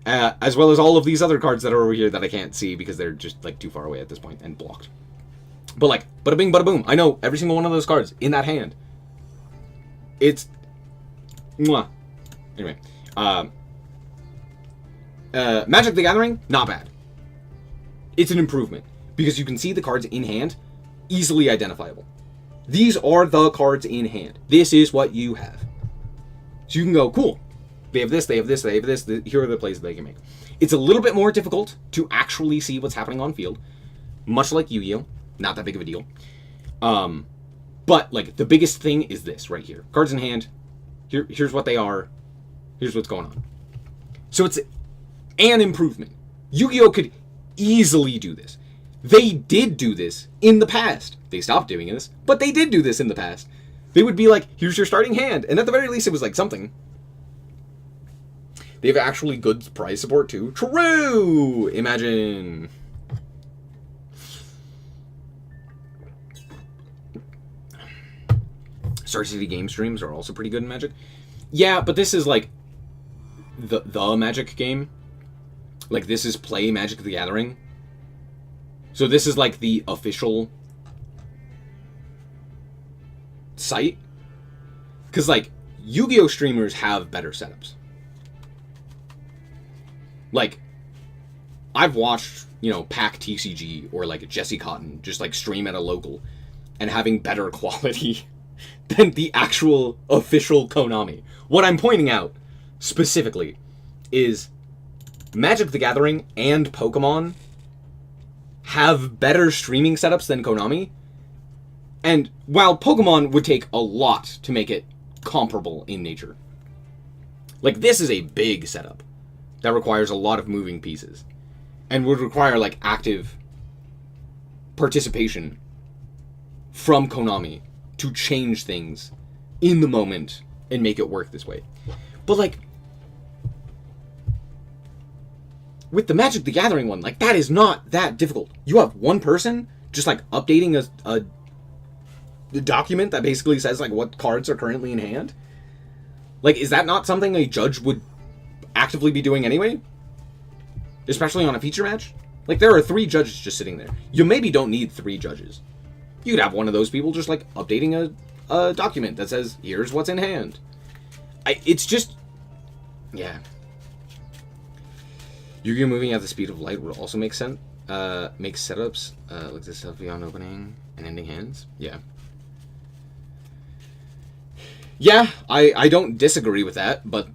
as well as all of these other cards that are over here that I can't see because they're just like too far away at this point and blocked. But like, bada bing, bada boom. I know every single one of those cards in that hand. It's... Mwah. Anyway. Magic the Gathering, not bad. It's an improvement because you can see the cards in hand, easily identifiable. These are the cards in hand. This is what you have. So you can go, cool. They have this, they have this, they have this. Here are the plays that they can make. It's a little bit more difficult to actually see what's happening on field. Much like Yu-Gi-Oh! Not that big of a deal. But, like, the biggest thing is this right here. Cards in hand. Here's what they are. Here's what's going on. So it's an improvement. Yu-Gi-Oh! Could easily do this. They did do this in the past. They stopped doing this, but they did do this in the past. They would be like, here's your starting hand. And at the very least, it was like something. They have actually good prize support, too. True! Imagine. Star City game streams are also pretty good in Magic. Yeah, but this is like the Magic game. Like, this is Play Magic the Gathering. So this is like the official site. Because, like, Yu-Gi-Oh! Streamers have better setups. Like, I've watched, you know, Pack TCG or, like, Jesse Cotton just, like, stream at a local and having better quality than the actual official Konami. What I'm pointing out, specifically, is Magic the Gathering and Pokemon have better streaming setups than Konami. And while Pokemon would take a lot to make it comparable in nature, like, this is a big setup that requires a lot of moving pieces and would require, like, active participation from Konami to change things in the moment and make it work this way. But, like, with the Magic the Gathering one, like, that is not that difficult. You have one person just, like, updating a document that basically says, like, what cards are currently in hand. Like, is that not something a judge would actively be doing anyway? Especially on a feature match? Like, there are 3 judges just sitting there. You maybe don't need 3 judges. You could have one of those people just, like, updating a document that says, here's what's in hand. It's just... Yeah. Yu-Gi-Oh! Moving at the speed of light would also make sense. Make setups like this stuff beyond opening and ending hands. Yeah. Yeah, I don't disagree with that, but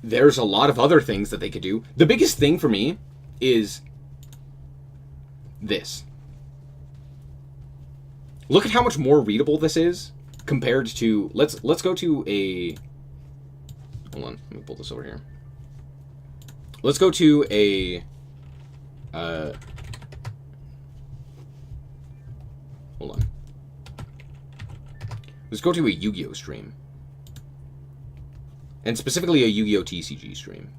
there's a lot of other things that they could do. The biggest thing for me is this. Look at how much more readable this is compared to... Let's go to a... Hold on, let me pull this over here. Let's go to a... Hold on. Let's go to a Yu-Gi-Oh! Stream. And specifically a Yu-Gi-Oh! TCG stream.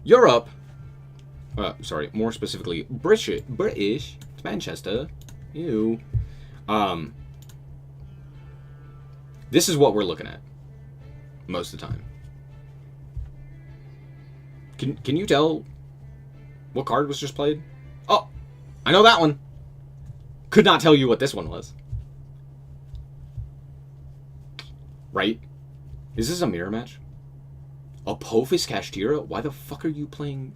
Europe. Sorry, more specifically, British. It's Manchester. Ew. This is what we're looking at most of the time. Can you tell what card was just played? Oh, I know that one. Could not tell you what this one was. Right? Is this a mirror match? Apophis Kashtira? Why the fuck are you playing...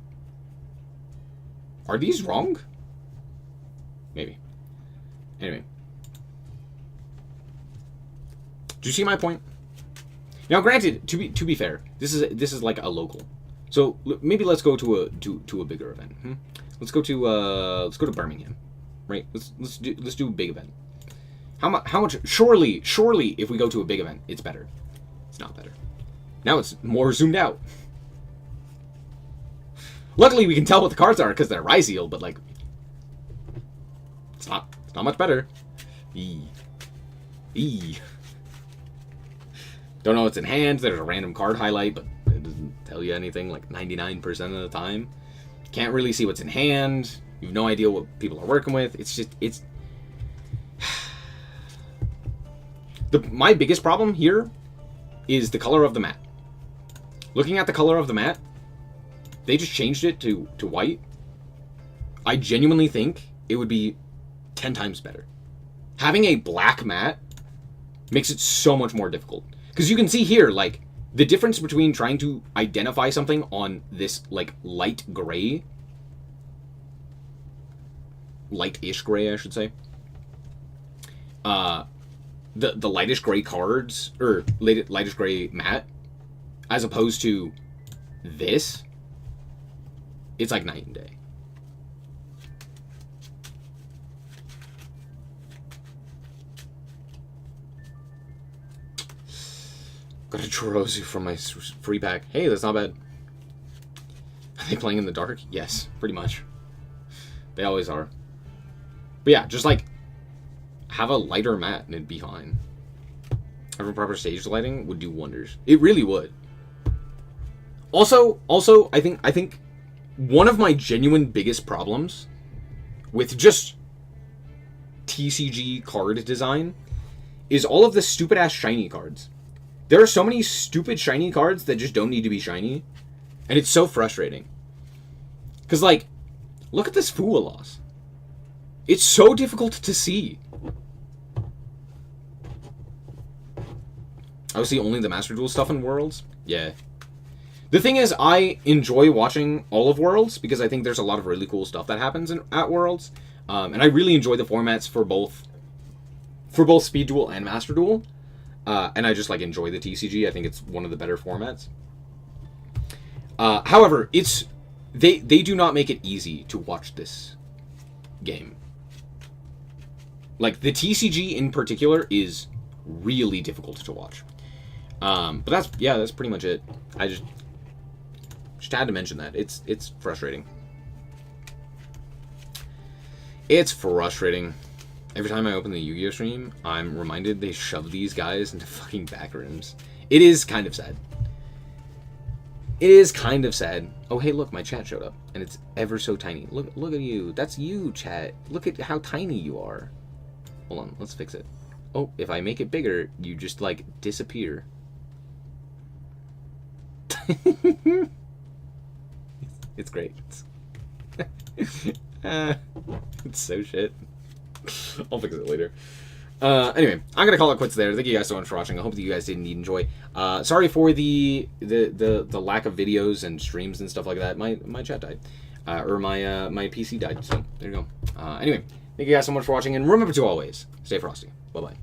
Are these wrong? Maybe. Anyway. Do you see my point? Now, granted, to be fair, this is like a local. So maybe let's go to a bigger event. Let's go to Birmingham, right? Let's do a big event. How much? Surely, if we go to a big event, it's better. It's not better. Now it's more zoomed out. Luckily, we can tell what the cards are because they're Ryzeal, but like, it's not much better. Don't know what's in hand. There's a random card highlight, but it doesn't tell you anything like 99% of the time. Can't really see what's in hand. You have no idea what people are working with. It's my biggest problem here is the color of the mat. Looking at the color of the mat, they just changed it to white. I genuinely think it would be 10 times better. Having a black mat makes it so much more difficult. Because you can see here, like, the difference between trying to identify something on this, like, light gray, light-ish gray, I should say, the lightish gray cards, or lightish gray mat, as opposed to this, it's like night and day. Got a Chorozu from my free pack. Hey, that's not bad. Are they playing in the dark? Yes, pretty much. They always are. But yeah, just like have a lighter mat and it'd be fine. Having proper stage lighting would do wonders. It really would. Also, I think one of my genuine biggest problems with just TCG card design is all of the stupid ass shiny cards. There are so many stupid shiny cards that just don't need to be shiny, and it's so frustrating. Cause like, look at this Fualos. It's so difficult to see. I see only the Master Duel stuff in Worlds. Yeah. The thing is, I enjoy watching all of Worlds because I think there's a lot of really cool stuff that happens at Worlds, and I really enjoy the formats for both Speed Duel and Master Duel, and I just like enjoy the TCG. I think it's one of the better formats. However, they do not make it easy to watch this game. Like the TCG in particular is really difficult to watch. But that's pretty much it. I just had to mention that. It's frustrating. It's frustrating. Every time I open the Yu-Gi-Oh stream, I'm reminded they shove these guys into fucking back rooms. It is kind of sad. It is kind of sad. Oh, hey, look, my chat showed up, and it's ever so tiny. Look at you. That's you, chat. Look at how tiny you are. Hold on, let's fix it. Oh, if I make it bigger, you just, like, disappear. It's great. It's so shit. I'll fix it later. Anyway, I'm gonna call it quits there. Thank you guys so much for watching. I hope that you guys did indeed enjoy. Sorry for the lack of videos and streams and stuff like that. My chat died, or my PC died. So there you go. Anyway, thank you guys so much for watching, and remember to always stay frosty. Bye bye.